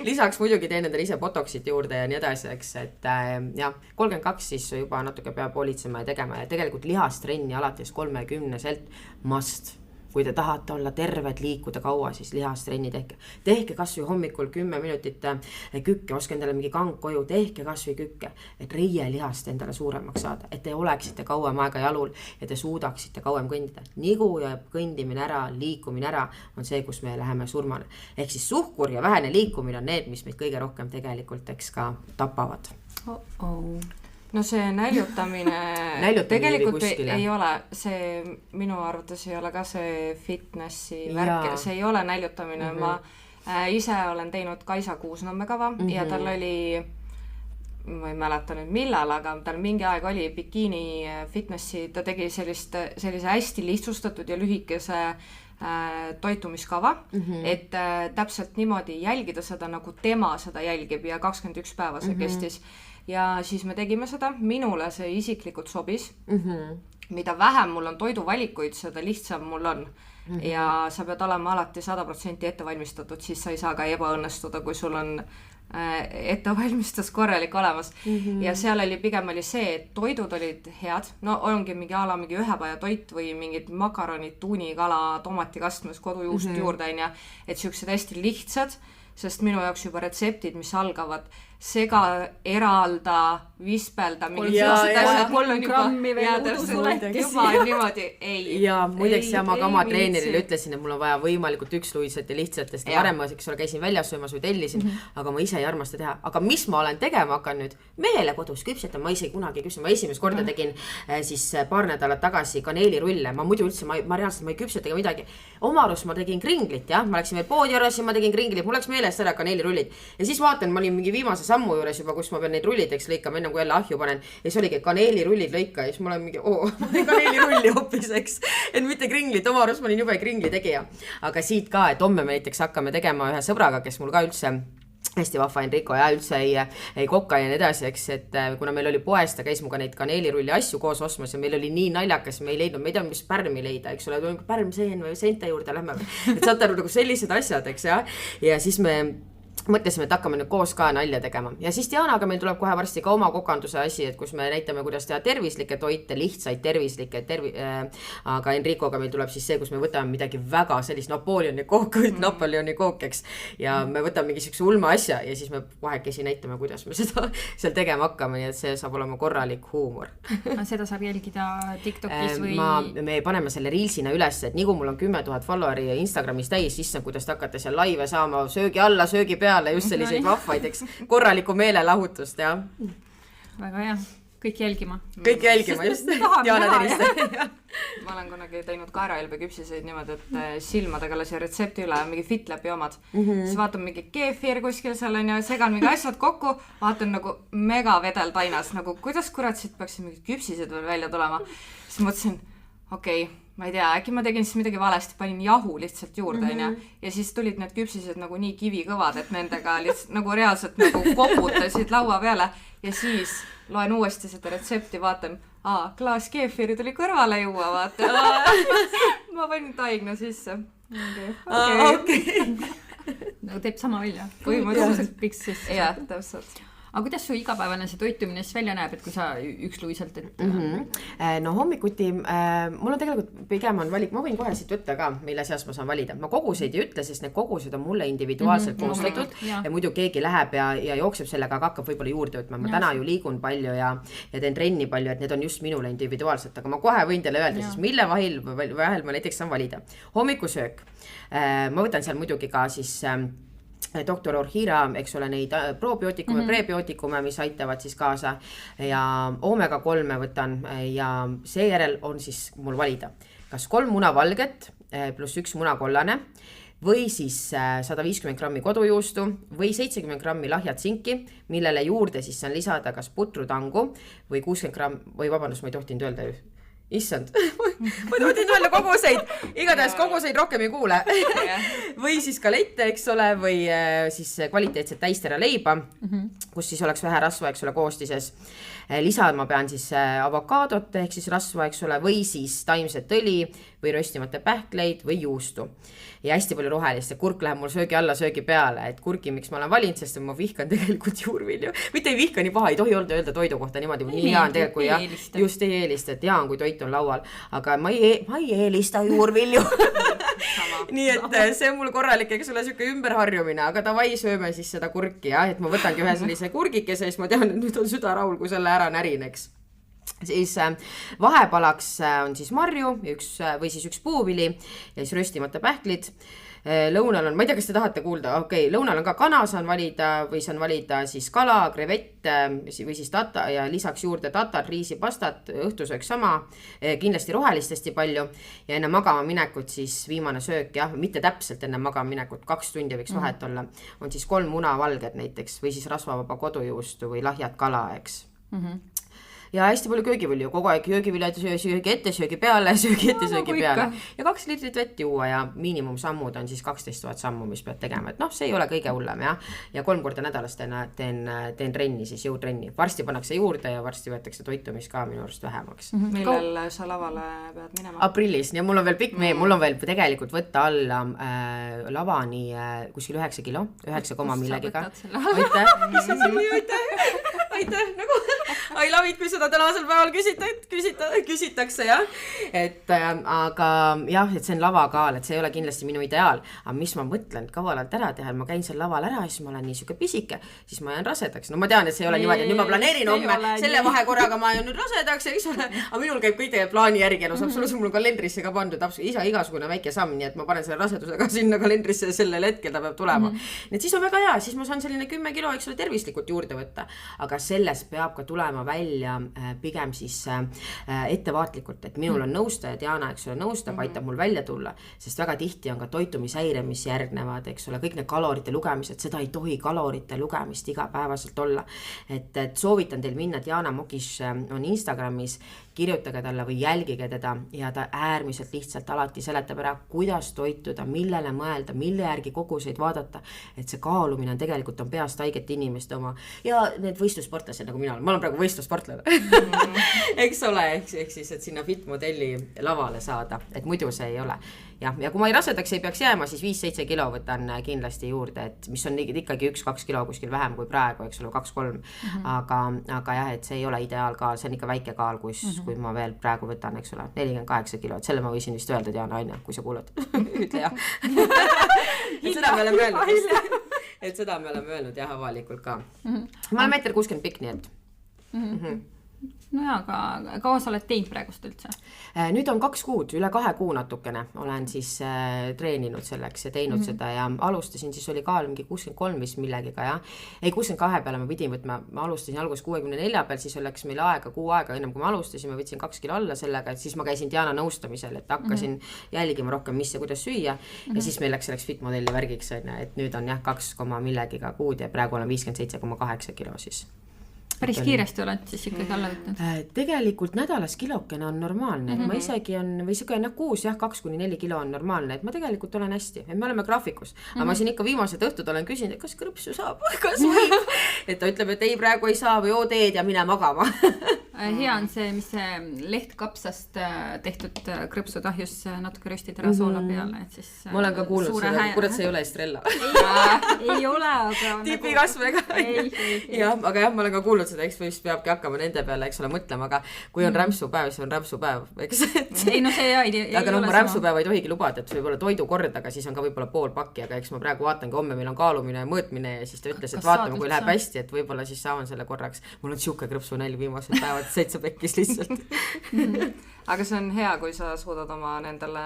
lisaks muidugi teen endale ise botoxit juurde ja nii edasi, eks, et jah, 32 siis juba natuke peab hoolitsema ja tegema ja tegelikult lihastrenni alates 30-selt must. kui te tahate olla terved, liikuda kaua, siis lihastrenni tehke kas või hommikul 10 minutit kükke, ostke endale mingi kang koju, tehke kas või kükke, et reielihast endale suuremaks saada, et te oleksite kauem aega jalul ja te suudaksite kauem kõndida. Nigu ja kõndimine ära, liikumine ära on see, kus me läheme surmale. Ehk siis suhkur ja vähene liikumine on need, mis meid kõige rohkem tegelikult eks ka tapavad. No see näljutamine tegelikult ei ole, see minu arvates ei ole ka see fitnessi värk, see ei ole näljutamine. Ma ise olen teinud Kaisa Kuusnõmme kava ja tal oli, ma ei mäleta nüüd millal, aga tal mingi aeg oli bikiini fitnessi, ta tegi sellise hästi lihtsustatud ja lühikese toitumiskava, et täpselt niimoodi jälgida seda, nagu tema seda jälgib ja 21 päeva see kestis. Ja siis me tegime seda, minule see isiklikult sobis, mida vähem mul on toiduvalikuid, seda lihtsam mul on. Ja sa pead olema alati 100% ettevalmistatud, siis sa ei saa ka ebaõnnestuda, kui sul on ettevalmistus korralik olemas. Ja seal oli pigem see, et toidud olid head, no ongi mingi mingi ühepäeva toit või mingid makaronid, tuunikala, tomatikastmes, kodujuust juurde, et siuksed hästi lihtsad, sest minu jaoks juba retseptid, mis algavad sega, eralda, vispelda, mingid sellised asjad, mul on juba juba niimoodi, ei. Ja muideks ma ka oma treenerile ütlesin, et mul on vaja võimalikult üksluiselt ja lihtsatest ja varem ma käisin väljas söömas või tellisin, aga ma ise ei armasta teha. Aga mis ma olen tegema hakkan nüüd? Mehele kodus küpsetan, ma ise kunagi küpsetan, ma esimest korda tegin siis paar nädalat tagasi kaneelirulle, ma muidu üldse, ma reaalselt ma ei küpseta ega midagi. Oma arust ma tegin kringlit, ma läksin veel poodi arvasin, ma tegin kringlit, mul läks meelest ära kaneelirullid ja siis vaatan, ma olin mingi viimase sammu juures juba, kus ma pean neid rullideks lõikama, enne kui jälle ahju panen ja siis oligi kaneelirullid lõika ja siis ma olen mingi, ma teen kaneelirulli hoopiseks, et mitte kringlit, oma arust ma olin juba kringli tegija. Aga siit ka, et homme me näiteks hakkame tegema ühe sõbraga, kes mul ka üldse hästi vahva Enrico ja üldse ei kokka ja nii edasi, eks, et kuna meil oli poes, ta käis muga neid kaneelirulli asju koos ostmas ja meil oli nii naljakas, me ei leidnud, me ei tea, mis pärmi leida, eks ole, pärmseen või seente juurde lähme, et saate aru nagu sellised asjad, eks ja siis me mõtlesime, et hakkame nüüd koos ka nalja tegema ja siis Dianaga meil tuleb kohe varsti ka oma kokanduse asi, et kus me näitame, kuidas teha tervislikke toite, lihtsaid tervislikke, aga Enricoga meil tuleb siis see, kus me võtame midagi väga sellist Napoleoni kook, eks, ja me võtame mingi siukse ulma asja ja siis me vahekesi näitame, kuidas me seda seal tegema hakkame, nii et see saab olema korralik huumor. Seda saab jälgida TikTokis või? Me paneme selle reelsina üles, et nii kui mul on 10 000 followeri Instagramis täis, siis kuidas te hakkate seal laive saama, söögi alla, söögi peale, just selliseid vahvaid, eks, korralikku meelelahutust, jah. Väga hea, kõik jälgima. Kõik jälgima, just. Diana Tõniste. Ma olen kunagi teinud kaerailbe küpsiseid niimoodi, et silmadega lasi retsepti üle mingi FitLapi omad. Siis vaatan mingi keefir kuskil seal on ja segan mingi asjad kokku, vaatan nagu mega vedel tainas, nagu kuidas kurat siit peaksid mingid küpsised veel välja tulema. Siis mõtlesin, okei, ma ei tea, äkki ma tegin siis midagi valesti, panin jahu lihtsalt juurde, ja siis tulid need küpsised nagu nii kivikõvad, et nendega lihtsalt nagu reaalselt nagu koputasid laua peale ja siis loen uuesti seda retsepti, vaatan, klaas keefiri tuli kõrvale juua, vaata. Ma panin taigna sisse. Nagu teeb sama välja. Põhimõtteliselt piks sisse. Jah, täpselt. Aga kuidas su igapäevane see toitumine siis välja näeb, et kui sa üksluiselt, et... No hommikuti, mul on tegelikult pigem on valik, ma võin kohe siit võtta ka, mille seas ma saan valida. Ma koguseid ei ütle, sest need kogused on mulle individuaalselt koostatud ja muidu keegi läheb ja jookseb sellega, aga hakkab võib-olla juurde võtma. Ma täna ju liigun palju ja teen trenni palju, et need on just minule individuaalselt, aga ma kohe võin teile öelda, siis mille vahel ma näiteks saan valida. Hommikusöök. Ma võtan seal muidugi ka siis... Doktor Orhira, eks ole, neid probiootikume, prebiootikume, mis aitavad siis kaasa ja omega-3 võtan ja seejärel on siis mul valida, kas 3 munavalget pluss 1 munakollane või siis 150 grammi kodujuustu või 70 grammi lahjat sinki, millele juurde siis saan lisada kas putrutangu või 60 grammi, või vabandust, ma ei tohtinud öelda ju. Issand, ma tohtin öelda koguseid, igatahes koguseid rohkem ei kuule. Või siis galette, eks ole, või siis kvaliteetset täistera leiba, kus siis oleks vähe rasva, eks ole, koostises. Lisad ma pean siis avokaadot ehk siis rasva, eks ole, või siis taimset õli või röstimata pähkleid või juustu. Ja hästi palju rohelist, kurk läheb mul söögi alla, söögi peale, et kurki, miks ma olen valinud, sest ma vihkan tegelikult juurvilju. Mitte ei vihka nii paha, ei tohi öelda toidu kohta niimoodi, nii hea on tegelikult, just ei eelista, et hea on, kui toit toit on laual, aga ma ei eelista juurvilju. Nii et see on mul korralik, eks ole, siuke ümberharjumine, aga davai, sööme siis seda kurki, jah, et ma võtangi ühe sellise kurgikese, siis ma tean, et nüüd on süda rahul, kui selle ära närin, eks. Siis vahepalaks on siis marju või siis üks puuvili ja siis röstimata pähklid. Lõunal on, ma ei tea, kas te tahate kuulda, okei, lõunal on ka kana, saan valida siis kala, krevett või siis tata ja lisaks juurde tatar, riisipastat, õhtusööks sama, kindlasti rohelist hästi palju ja enne magama minekut siis viimane söök, jah, mitte täpselt enne magama minekut, 2 tundi võiks vahet olla, on siis 3 munavalged näiteks või siis rasvavaba kodujuustu või lahjad kala, eks. Ja hästi palju köögivilju, kogu aeg köögiviljad söögi ette, söögi peale, söögi ette, söögi peale. Ja 2 liitrit vett juua ja miinimumsammud on siis 12 000 sammu, mis pead tegema. Et see ei ole kõige hullem, jah. Ja 3 korda nädalas teen trenni, siis jõutrenni. Varsti pannakse juurde ja varsti võetakse toitumis ka minu arust vähemaks. Millal sa lavale pead minema? Aprillis, ja mul on veel pikk mul on veel tegelikult võtta alla lavani kuskil 9 kilo, 9 millagiga. Aitäh, nagu I love it, kui seda tänasel päeval küsitakse, jah. Aga jah, et see on lavakaal, et see ei ole kindlasti minu ideaal. Aga mis ma mõtlen kavalalt ära teha, ma käin seal laval ära ja siis ma olen nii siuke pisike, siis ma jään rasedaks. No ma tean, et see ei ole niimoodi, et nüüd ma planeerin homme selle vahekorraga ma jään nüüd rasedaks, eks ole. Aga minul käib kõik plaani järgi elus, absoluutselt mul kalendrisse ka pandud igasugune väike samm, nii et ma panen selle rasedusega sinna kalendrisse sellel hetkel, ta peab tulema. Nii et siis on väga hea, siis ma saan selline 10 kilo, eks ole, tervislikult juurde võtta. Aga selles peab ka tulema välja pigem siis ettevaatlikult, et minul on nõustaja, Diana, eks ole, nõustab, aitab mul välja tulla, sest väga tihti on ka toitumishäire, mis järgnevad, eks ole, kõik need kalorite lugemised, seda ei tohi kalorite lugemist igapäevaselt olla. Et soovitan teil minna, Diana Mokiš on Instagramis, kirjutage talle või jälgige teda ja ta äärmiselt lihtsalt alati seletab ära, kuidas toituda, millele mõelda, mille järgi koguseid vaadata, et see kaalumine tegelikult on peast haigete inimeste oma ja need võistlussportlased, nagu mina olen, ma olen praegu võistlussportlane, eks ole, ehk siis, et sinna fit modelli lavale saada, et muidu see ei ole. Ja kui ma ei rasedaks ei peaks jääma, siis 5-7 kilo võtan kindlasti juurde, et mis on ikkagi 1-2 kilo kuskil vähem kui praegu, eks ole, 2-3, aga jah, et see ei ole ideaalkaal, see on ikka väike kaal, kui ma veel praegu võtan, eks ole, 48 kilo, et selle ma võisin vist öelda, Diana, aina, kui sa kuulad, ütle jah. Seda me oleme öelnud, et seda me oleme öelnud jah, avalikult ka. Ma olen 1,60 m pikk, nii et. No ja, aga kaua sa oled teinud praegust üldse? Nüüd on 2 kuud, üle 2 kuu natukene olen siis treeninud selleks ja teinud seda ja alustasin, siis oli kaal mingi 63 vist millegiga ja 62 peale ma pidin võtma, ma alustasin alguses 64 peal, siis oleks meil kuu aega ennem kui ma alustasin, ma võtsin 2 kilo alla sellega, et siis ma käisin Diana nõustamisel, et hakkasin jälgima rohkem, mis ja kuidas süüa ja siis meil läks selleks fit modelli värgiks, et nüüd on jah 2 millegagi kuud ja praegu olen 57,8 kilo siis. Päris kiiresti oled siis ikkagi alla võtnud? Tegelikult nädalas kilokene on normaalne, et ma isegi on, või isegi kuus 2-4 kilo on normaalne, et ma tegelikult olen hästi, et me oleme graafikus, aga ma siin ikka viimased õhtud olen küsinud, et kas krõpsu saab, kas võib, et ta ütleb, et ei, praegu ei saa või teed ja mine magama. Hea on see, mis see lehtkapsast tehtud krõpsutahjus natuke röstid ära soola peale, et siis ma olen ka kuulnud seda, kurat see ei ole Estrella. Ei ole, aga tipi kasvega. Jah, aga jah, ma olen ka kuulnud seda, eks vist peabki hakkama nende peale, eks ole, mõtlema, aga kui on rämpsupäev, siis on rämpsupäev, eks. Ei, no see ei ole aga ma rämpsupäeva ei tohigi lubada, et võib-olla toidukord, aga siis on ka võib-olla pool pakki, aga eks ma praegu vaatangi, homme meil on kaalumine ja mõõtmine ja siis ta ütles, et vaatame, kui läheb hästi, et võib-olla siis saan selle korraks. Mul on siuke krõpsunälg viimased päevad, 7 pekkis lihtsalt. Aga see on hea, kui sa suudad oma nendele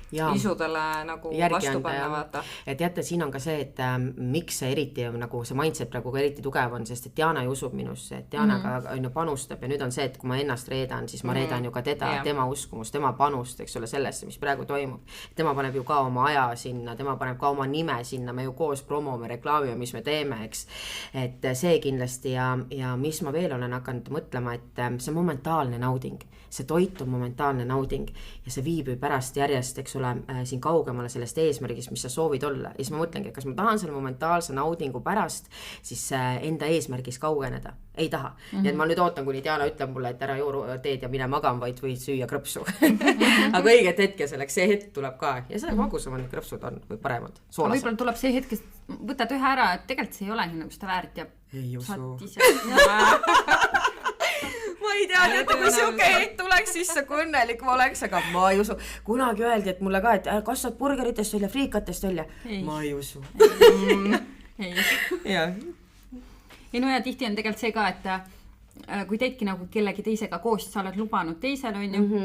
isudele nagu vastu panna, vaata. Ja teate, siin on ka see, et miks see eriti nagu see mindset praegu eriti tugev on, sest et Diana ju usub minusse, et Diana ka panustab ja nüüd on see, et kui ma ennast reedan, siis ma reedan ju ka tema uskumus, tema panust, eks ole, sellesse, mis praegu toimub. Tema paneb ju ka oma aja sinna, tema paneb ka oma nime sinna, me ju koos promome, reklaamime, mis me teeme, eks. Et see kindlasti ja mis ma veel olen hakanud mõtlema, et see on momentaalne nauding. See toit on momentaalne nauding ja see viib ju pärast järjest, eks ole, siin kaugemale sellest eesmärgist, mis sa soovid olla. Ja siis ma mõtlengi, et kas ma tahan selle momentaalse naudingu pärast siis enda eesmärgist kaugeneda. Ei taha. Nii et ma nüüd ootan, kuni Diana ütleb mulle, et ära joo teed ja mine magam, vaid võid süüa krõpsu. Aga õiget hetke selleks, see hetk tuleb ka. Ja seda magusamad need krõpsud on või paremad. Soolased. Võib-olla tuleb see hetk, et võtad ühe ära, et tegelikult see ei olegi nagu seda väärt ja ei usu. Ma ei tea, kui siuke hetk tuleks, siis kui õnnelik ma oleks, aga ma ei usu. Kunagi öeldi, et mulle ka, et kas saad burgeritest välja, friikatest välja. Ma ei usu. Ei. Jah. Ei no ja tihti on tegelikult see ka, et kui teedki nagu kellegi teisega koos, sa oled lubanud teisele, on ju,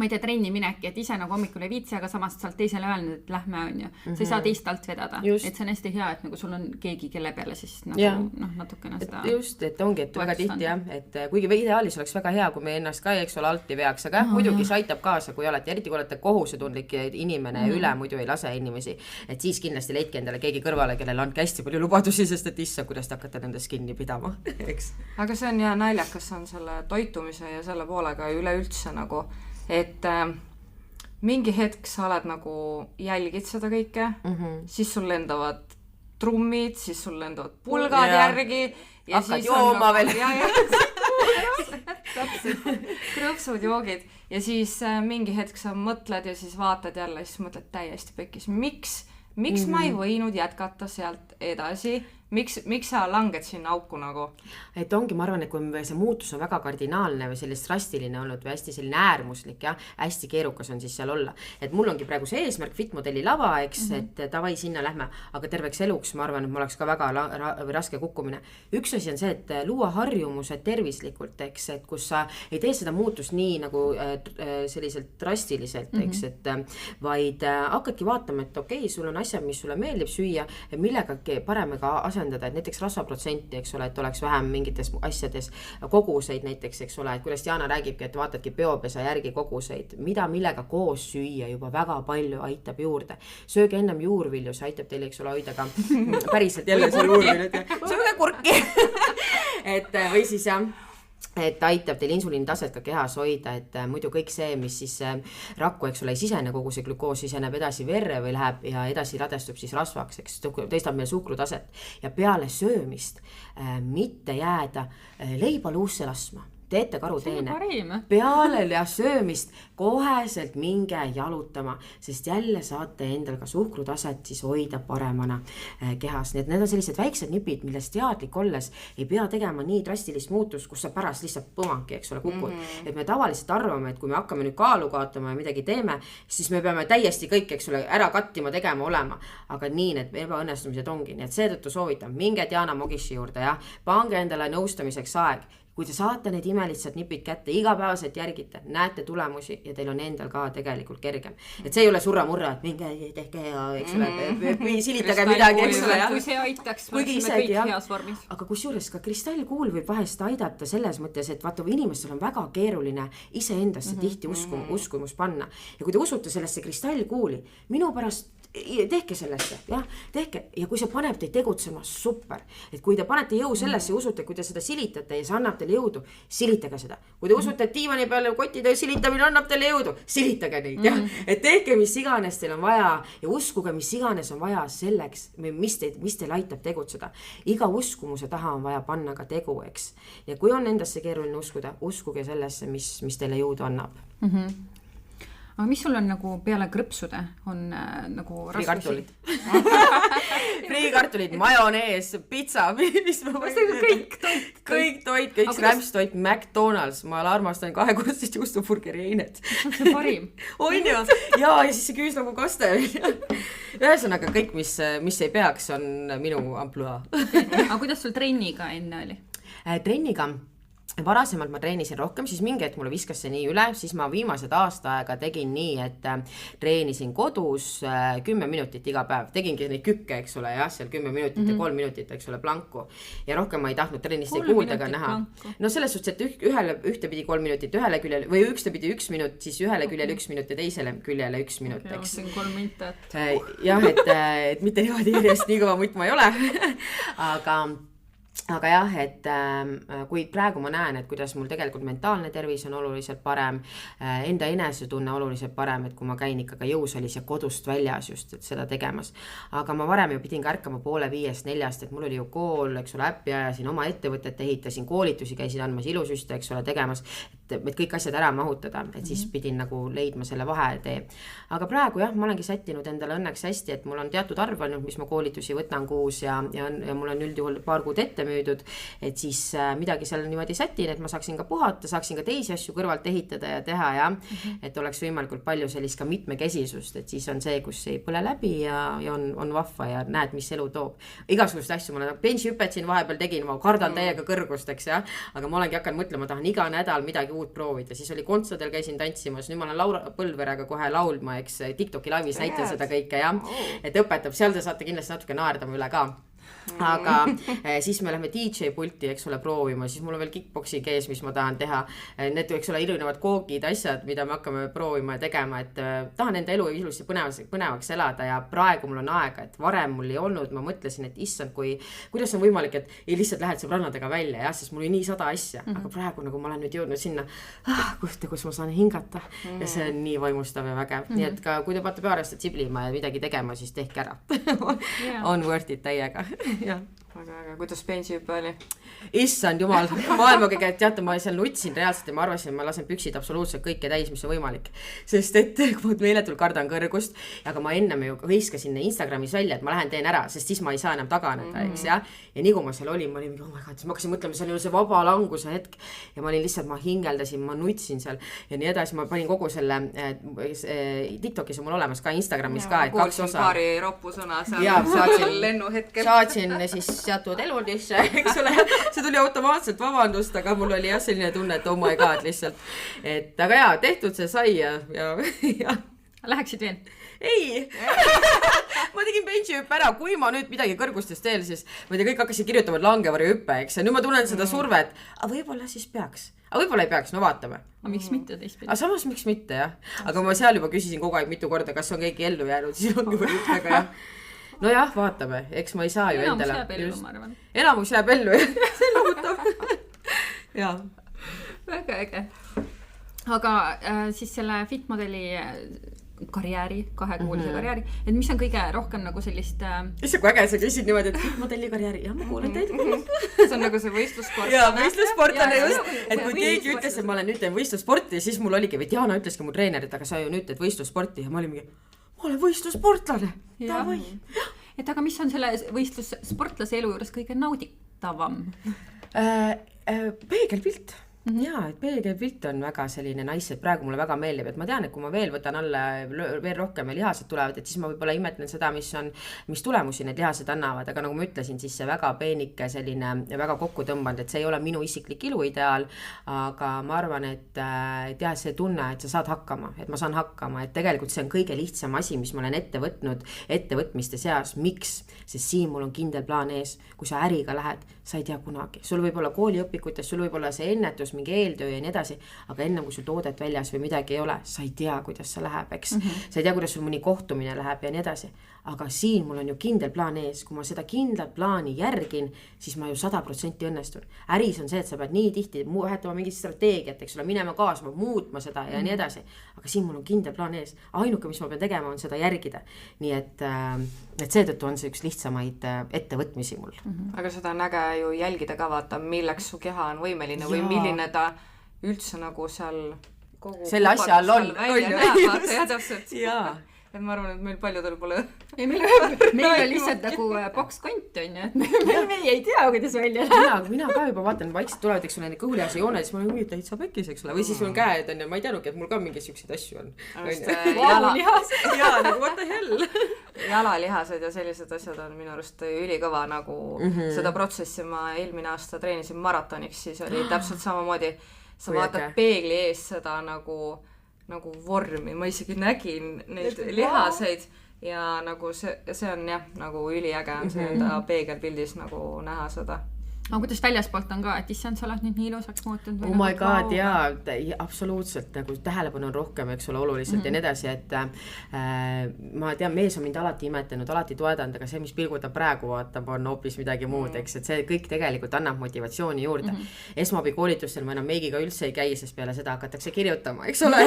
ma ei tea, trenni mineki, et ise nagu hommikul ei viitsi, aga samast sa oled teisele öelnud, et lähme, on ju, sa ei saa teist alt vedada. Et see on hästi hea, et nagu sul on keegi, kelle peale siis nagu, natukene seda... Just, et ongi, et väga tihti jah, et kuigi ideaalis oleks väga hea, kui me ennast ka, eks ole, alt ei veaks, aga muidugi see aitab kaasa, kui olete, eriti kui olete kohusetundlik inimene üle, muidu ei lase inimesi, et siis kindlasti leidke endale keegi kõrvale, kellel on hästi palju lubadusi, sest et issa, kuidas te hakkate nendest kinni pidama, eks. Aga see on naljakas on selle toitumise ja selle poolega üleüldse nagu, et mingi hetk sa oled nagu jälgid seda kõike, siis sul lendavad trummid, siis sul lendavad pulgad järgi ja hakkad jooma veel. Krõpsud, joogid ja siis mingi hetk sa mõtled ja siis vaatad jälle, siis mõtled täiesti pekis, miks ma ei võinud jätkata sealt edasi, miks sa langed sinna auku nagu? Et ongi, ma arvan, et kui see muutus on väga kardinaalne või sellist drastiline olnud või hästi selline äärmuslik ja hästi keerukas on siis seal olla. Et mul ongi praegu see eesmärk Fitmodelli lava, eks, et tavai sinna lähme, aga terveks eluks ma arvan, et mul oleks ka väga raske kukkumine. Üks asi on see, et luua harjumused tervislikult, eks, et kus sa ei tee seda muutust nii nagu selliselt drastiliselt, eks, et vaid hakkadki vaatama, et okei, sul on asjad, mis sulle meeldib süüa ja millega paremaga asendada, et näiteks rasvaprotsenti, eks ole, et oleks vähem mingites asjades koguseid näiteks, eks ole, et kuidas Diana räägibki, et vaatadki peopesa järgi koguseid, millega koos süüa juba väga palju aitab juurde. Sööge ennem juurvilju, see aitab teile, eks ole, hoida ka päriselt jälle see juurvilju, sööge kurki. Et või siis jah, et aitab teil insuliini taset ka kehas hoida, et muidu kõik see, mis siis rakku, eks ole, ei sisene, kogu see glükoos siseneb edasi verre või läheb ja edasi ladestub siis rasvaks, eks tõstab meil suhkrutaset ja peale söömist mitte jääda leiba luusse laskma. Teete karuteene. Peale ja söömist koheselt minge jalutama, sest jälle saate endal ka suhkrutaset siis hoida paremana kehas. Need on sellised väiksed nipid, millest teadlik olles ei pea tegema nii drastilist muutust, kus sa pärast lihtsalt põmanki, eks ole, kukud. Et me tavaliselt arvame, et kui me hakkame nüüd kaalu kaotama ja midagi teeme, siis me peame täiesti kõik, eks ole, ära kattima, tegema olema. Aga nii need ebaõnnestumised ongi. Nii et seetõttu soovitan, minge Diana Mogishi juurde ja pange endale nõustamiseks aeg. Kui te saate need imelitsad nipid kätte, igapäevaselt järgite, näete tulemusi ja teil on endal ka tegelikult kergem. Et see ei ole surra-murra, et minge tehke ja, eks ole, silitage midagi, eks ole. Kui see aitaks, me kõik heas vormis. Aga kusjuures ka kristallkuul võib vahest aidata selles mõttes, et vaata, inimestel on väga keeruline iseendasse tihti uskumus panna. Ja kui te usute sellesse kristallkuuli, minu pärast tehke sellesse, jah, tehke. Ja kui see paneb teid tegutsema, super. Et kui te panete jõu sellesse ja usute, kui te seda silitate ja see annab teile jõudu, silitage seda. Kui te usute, et diivani peale kotide silitamine annab teile jõudu, silitage neid, jah. Et tehke, mis iganes teil on vaja ja uskuge, mis iganes on vaja selleks, mis teil aitab tegutseda. Iga uskumuse taha on vaja panna ka tegu, eks. Ja kui on endasse keeruline uskuda, uskuge sellesse, mis teile jõudu annab. Aga mis sul on nagu peale krõpsude on nagu raskusi? Friikartulid, majonees, pitsa, kõik toit, kõik rämpstoit, McDonald's, ma armastan 2-kordsest juustuburgeri einet. See on parim. On ju, ja siis see küüs nagu kaste. Ühesõnaga kõik, mis ei peaks, on minu ampluaa. Aga kuidas sul trenniga enne oli? Trenniga varasemalt ma treenisin rohkem, siis mingi hetk mulle viskas see nii üle, siis ma viimased aasta aega tegin nii, et treenisin kodus 10 minutit iga päev, tegingi neid kükke, eks ole, jah, seal 10 minutit ja 3 minutit, eks ole, planku ja rohkem ma ei tahtnud treenist ei kuuldega näha. No selles suhtes, et ühtepidi 3 minutit ühele küljele või ühtepidi 1 minut, siis ühele küljele 1 minut ja teisele küljele 1 minut, eks. See on 3 minutit. Jah, et mitte niimoodi järjest nii kõva mutt ma ei ole, aga jah, et kui praegu ma näen, et kuidas mul tegelikult mentaalne tervis on oluliselt parem, enda enesetunne oluliselt parem, et kui ma käin ikka ka jõusalis ja kodust väljas just, et seda tegemas. Aga ma varem ju pidin ka ärkama 3:30, et mul oli ju kool, eks ole, äppi ajasin, oma ettevõtet ehitasin, koolitusi käisin andmas, ilusüste, eks ole, tegemas. kõik asjad ära mahutada, et siis pidin nagu leidma selle vahetee. Aga praegu jah, ma olengi sättinud endale õnneks hästi, et mul on teatud arv olnud, mis ma koolitusi võtan kuus ja mul on üldjuhul paar kuud ette müüdud, et siis midagi seal niimoodi sätin, et ma saaksin ka puhata, saaksin ka teisi asju kõrvalt ehitada ja teha ja et oleks võimalikult palju sellist ka mitmekesisust, et siis on see, kus ei põle läbi ja on vahva ja näed, mis elu toob. Igasugust asju, ma benchhüpet siin vahepeal tegin, ma kardan täiega kõrgust, eks ja, aga ma olengi hakanud mõtlema, tahan iga nädal midagi uut proovida, siis oli kontserdel käisin tantsimas, nüüd ma olen Laura Põlverega kohe laulma, eks TikToki laivis näitan seda kõike ja et õpetab, seal te saate kindlasti natuke naerdama üle ka. Aga siis me lähme DJ pulti, eks ole, proovima, siis mul on veel kickboxi kees, mis ma tahan teha. Need, eks ole, erinevad koogid, asjad, mida me hakkame proovima ja tegema, et tahan enda elu ilusti põnevaks elada ja praegu mul on aega, et varem mul ei olnud, ma mõtlesin, et issand, kuidas on võimalik, et ei lihtsalt lähed sõbrannadega välja, jah, sest mul oli nii 100 asja, aga praegu nagu ma olen nüüd jõudnud sinna, kus ma saan hingata ja see on nii vaimustav ja vägev. Nii et ka kui te paate päevast siblima ja midagi tegema, siis tehke ära. On worth it täiega. Ja. Aga kuidas benchhüpe oli? Issand jumal, maailma kõige, teate, ma seal nutsin reaalselt ja ma arvasin, ma lasen püksid absoluutselt kõike täis, mis on võimalik. Sest et kui ma meeletult kardan kõrgust, aga ma ennem ju hõiskasin Instagramis välja, et ma lähen teen ära, sest siis ma ei saa enam taganeda, eks ja. Ja nii kui ma seal olin, ma olin, oh my god, siis ma hakkasin mõtlema, see oli see vaba languse hetk ja ma olin lihtsalt, ma hingeldasin, ma nutsin seal ja nii edasi, ma panin kogu selle TikTokis on mul olemas ka Instagramis ka, et 2 osa. Paari roppu sõna seal lennuhetkel. Saatsin siis teatud eludisse, eks ole, see tuli automaatselt, vabandust, aga mul oli jah selline tunne, et oh my god lihtsalt, et aga jaa, tehtud see sai ja. Läheksid veel? Ei, ma tegin benchhüppe ära, kui ma nüüd midagi kõrgustest teen, siis ma ei tea, kõik hakkasid kirjutama langevarju hüppe, eks ja nüüd ma tunnen seda survet, aga võib-olla siis peaks, aga võib-olla ei peaks, no vaatame. Aga miks mitte teistpidi? Aga samas miks mitte, jah, aga ma seal juba küsisin kogu aeg mitu korda, kas on keegi ellu jäänud, siis langevarju hüppega jah. No jah, vaatame, eks ma ei saa ju endale. Enamus jääb ellu, ma arvan. Enamus jääb ellu, see lohutav. Jaa. Väga äge. Aga siis selle fitmodeli karjääri, 2-kuulise karjääri, et mis on kõige rohkem nagu sellist... Issa, kui äge sa küsid niimoodi, et fitmodelli karjääri, jah, ma kuulen teid. See on nagu see võistlussport. Jaa, võistlussportlane just, et kui keegi ütles, et ma olen nüüd teen võistlussporti, siis mul oligi, või Diana ütleski mu treener, et aga sa ju nüüd teed võistlussporti ja ma olin mingi, ma olen võistlussportlane. Et aga mis on selle võistlussportlase elu juures kõige nauditavam? Peegelpilt. Jaa, et peegelpilt on väga selline nice, et praegu mulle väga meeldib, et ma tean, et kui ma veel võtan alla veel rohkem ja lihased tulevad, et siis ma võib-olla imetlen seda, mis tulemusi need lihased annavad, aga nagu ma ütlesin, siis see väga peenike selline väga kokku tõmbanud, et see ei ole minu isiklik iluideaal, aga ma arvan, et jah, see tunne, et sa saad hakkama, et ma saan hakkama, et tegelikult see on kõige lihtsam asi, mis ma olen ette võtnud ettevõtmiste seas, miks? Sest siin mul on kindel plaan ees, kui sa äriga lähed, sa ei tea kunagi, sul võib olla kooliõpikutes, sul võib olla see ennetus, mingi eeltöö ja nii edasi, aga ennem kui sul toodet väljas või midagi ei ole, sa ei tea, kuidas see läheb, eks. Sa ei tea, kuidas sul mõni kohtumine läheb ja nii edasi. Aga siin mul on ju kindel plaan ees, kui ma seda kindlat plaani järgin, siis ma ju 100% õnnestun. Äris on see, et sa pead nii tihti vahetama mingit strateegiat, eks ole, minema kaasma, muutma seda ja nii edasi. Aga siin mul on kindel plaan ees. Ainuke, mis ma pean tegema, on seda järgida. Nii et seetõttu on see üks lihtsamaid ettevõtmisi mul. Aga seda on äge ju jälgida ka vaata, milleks su keha on võimeline või milline ta üldse nagu seal kogu selle asja all on. Ja täpselt. Jaa. Et ma arvan, et meil paljudel pole... Ei, meil on lihtsalt nagu boks kont, on ju, et me ei tea, kuidas välja läheb. Mina ka juba vaatan, vaikselt tulevad, eks ole, need kõhulihase jooned, siis ma olen mingit täitsa pekis, eks ole, või siis mul on käed, on ja ma ei teadnudki, et mul ka mingi siukseid asju on. Jalalihased. Jaa, nagu what the hell. Jalalihased ja sellised asjad on minu arust ülikõva, nagu seda protsessi ma eelmine aasta treenisin maratoniks, siis oli täpselt samamoodi, sa vaatad peegli ees seda nagu vormi, ma isegi nägin neid lihaseid ja nagu see on jah, nagu üliäge on see enda peegelpildis nagu näha seda. Aga kuidas väljaspoolt on ka, et issand, sa oled nüüd nii ilusaks muutunud? Oh my god, jaa, absoluutselt nagu tähelepanu on rohkem, eks ole, oluliselt ja nii edasi, et ma tean, mees on mind alati imetlenud, alati toedanud, aga see, mis pilgutab praegu vaatab, on hoopis midagi muud, eks, et see kõik tegelikult annab motivatsiooni juurde. Esmabi koolitustel ma enam meigiga üldse ei käi, sest peale seda hakatakse kirjutama, eks ole.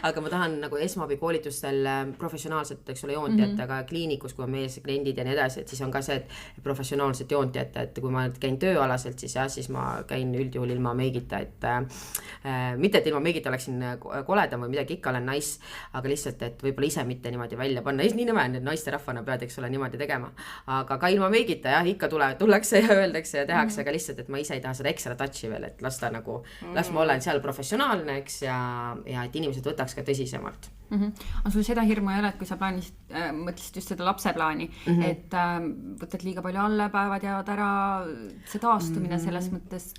Aga ma tahan nagu esmabi koolitustel professionaalselt, eks ole, joont jätta, aga kliinikus, kui on mees kliendid ja nii edasi, et siis on ka see, et professionaalselt joont jätta, et kui ma käin tööalaselt, siis ma käin üldjuhul ilma meigita, et mitte, et ilma meigita oleksin koledam või midagi, ikka olen nice, aga lihtsalt, et võib-olla ise mitte niimoodi välja panna. Nii näen, et naiste rahvana pead, eks ole, niimoodi tegema. Aga ka ilma meigita, jah, ikka tullakse ja öeldakse ja tehakse, aga lihtsalt, et ma ise ei taha seda ekstra touchi veel, et las ma olen seal professionaalne, eks, ja et inimesed võtaks ka tõsisemalt. Aga sul seda hirmu ei ole, et kui sa mõtlesid just seda lapseplaani, et võtad liiga palju allapäevad jäävad ära, see taastumine selles mõttes?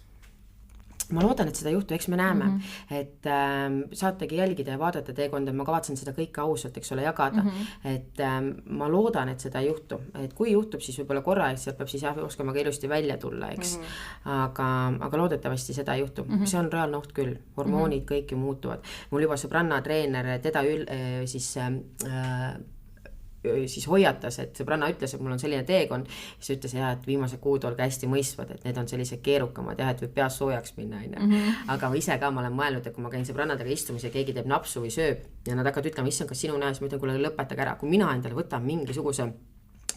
Ma loodan, et seda juhtu, eks me näeme, et saategi jälgida ja vaadata teekonda, ma kavatsen seda kõike ausalt, eks ole, jagada, et ma loodan, et seda ei juhtu, et kui juhtub, siis võib-olla korra, et sealt peab siis oskama ka ilusti välja tulla, eks, aga loodetavasti seda ei juhtu, see on reaalne oht küll, hormoonid kõik ju muutuvad, mul juba sõbranna treener, teda siis hoiatas, et sõbranna ütles, et mul on selline teekond, siis ütles, et viimased kuud olge hästi mõistvad, et need on sellised keerukamad, et võib peas soojaks minna, aga ma ise ka ma olen mõelnud, et kui ma käin sõbrannadega istumis ja keegi teeb napsu või sööb ja nad hakkavad ütlema, issand, kas sinu näes, ma ütlen, kuule, lõpetage ära, kui mina endale võtan mingisuguse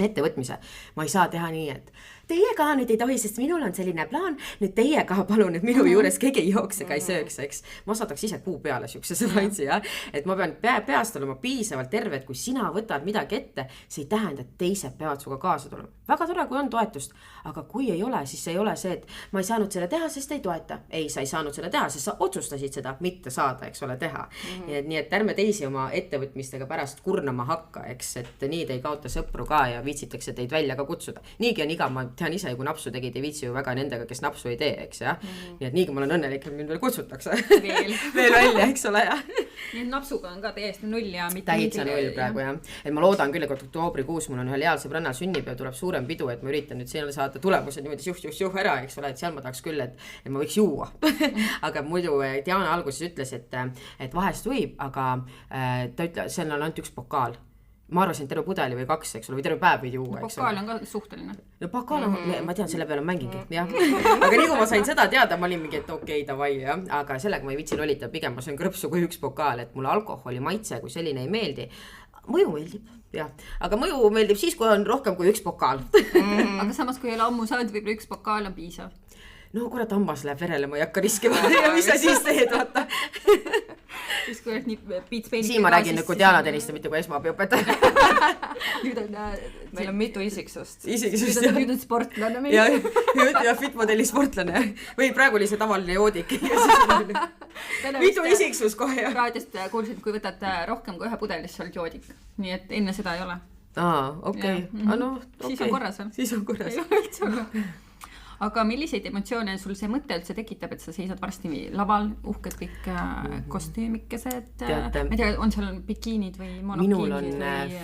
ettevõtmise, ma ei saa teha nii, et teie ka nüüd ei tohi, sest minul on selline plaan, nüüd teie ka palun, et minu juures keegi ei jookse ega ei sööks, eks. Ma saadaks ise kuu peale siukse sõbrantsi, et ma pean peast olema piisavalt terve, et kui sina võtad midagi ette, see ei tähenda, et teised peavad suga kaasa tulema. Väga tore, kui on toetust, aga kui ei ole, siis ei ole see, et ma ei saanud selle teha, sest ei toeta. Ei, sa ei saanud selle teha, sest sa otsustasid seda mitte saada, eks ole, teha. Nii et ärme teisi oma ettevõtmistega pärast kurnama hakka, eks, et nii te ei kaota sõpru ka ja viitsitakse teid välja ka kutsuda. Niigi on iga, ma tean ise, kui napsu tegid, ei viitsi ju väga nendega, kes napsu ei tee, eks, jah. Nii et niigi ma olen õnnelik, et mind veel kutsutakse veel välja, eks ole, jah. Nii et napsuga on ka täiesti null ja mitte täitsa null praegu, jah. Et ma loodan küll, et oktoobrikuus mul on ühel heal sõbrannal sünnipäev, tuleb suurem pidu, et ma üritan nüüd seal saada tulemused niimoodi juh ära, eks ole, et seal ma tahaks küll, et ma võiks juua. Aga muidu Diana alguses ütles, et vahest võib, aga ta ütles, seal on ainult üks pokaal. Ma arvasin, terve pudeli või 2, eks ole, või terve päev võid juua, eks ole. Pokaal on ka suhteline. No pokaal on, ma tean, selle peale mängingi, jah. Aga nii kui ma sain seda teada, ma olin mingi, et okei, davai, jah. Aga sellega ma ei vitsi lolita, pigem ma söön krõpsu kui üks pokaal, et mulle alkoholi maitse kui selline ei meeldi. Mõju meeldib, jah. Aga mõju meeldib siis, kui on rohkem kui üks pokaal. Aga samas, kui ei ole ammu saanud, võib üks pokaal on piisav. No kurat, hambas läheb verele, ma ei hakka riskima ja mis sa siis teed, vaata. Siis kui oled nii piits-peenik. Siin ma räägin, kui Diana Tõniste, mitte kui esmaabiõpetaja. Meil on mitu isiksust. Nüüd on sportlane meil. Ja fitmodelli sportlane. Või praegu oli see tavaline joodik. Mitu isiksus kohe. Raadiost kuulsid, kui võtad rohkem kui ühe pudelist, sa oled joodik. Nii et enne seda ei ole. Okei. Siis on korras. Siis on korras. Aga milliseid emotsioone sul see mõte üldse tekitab, et sa seisad varsti laval, uhked kõik kostüümikesed, ma ei tea, on seal bikiinid või monokiinid? Minul on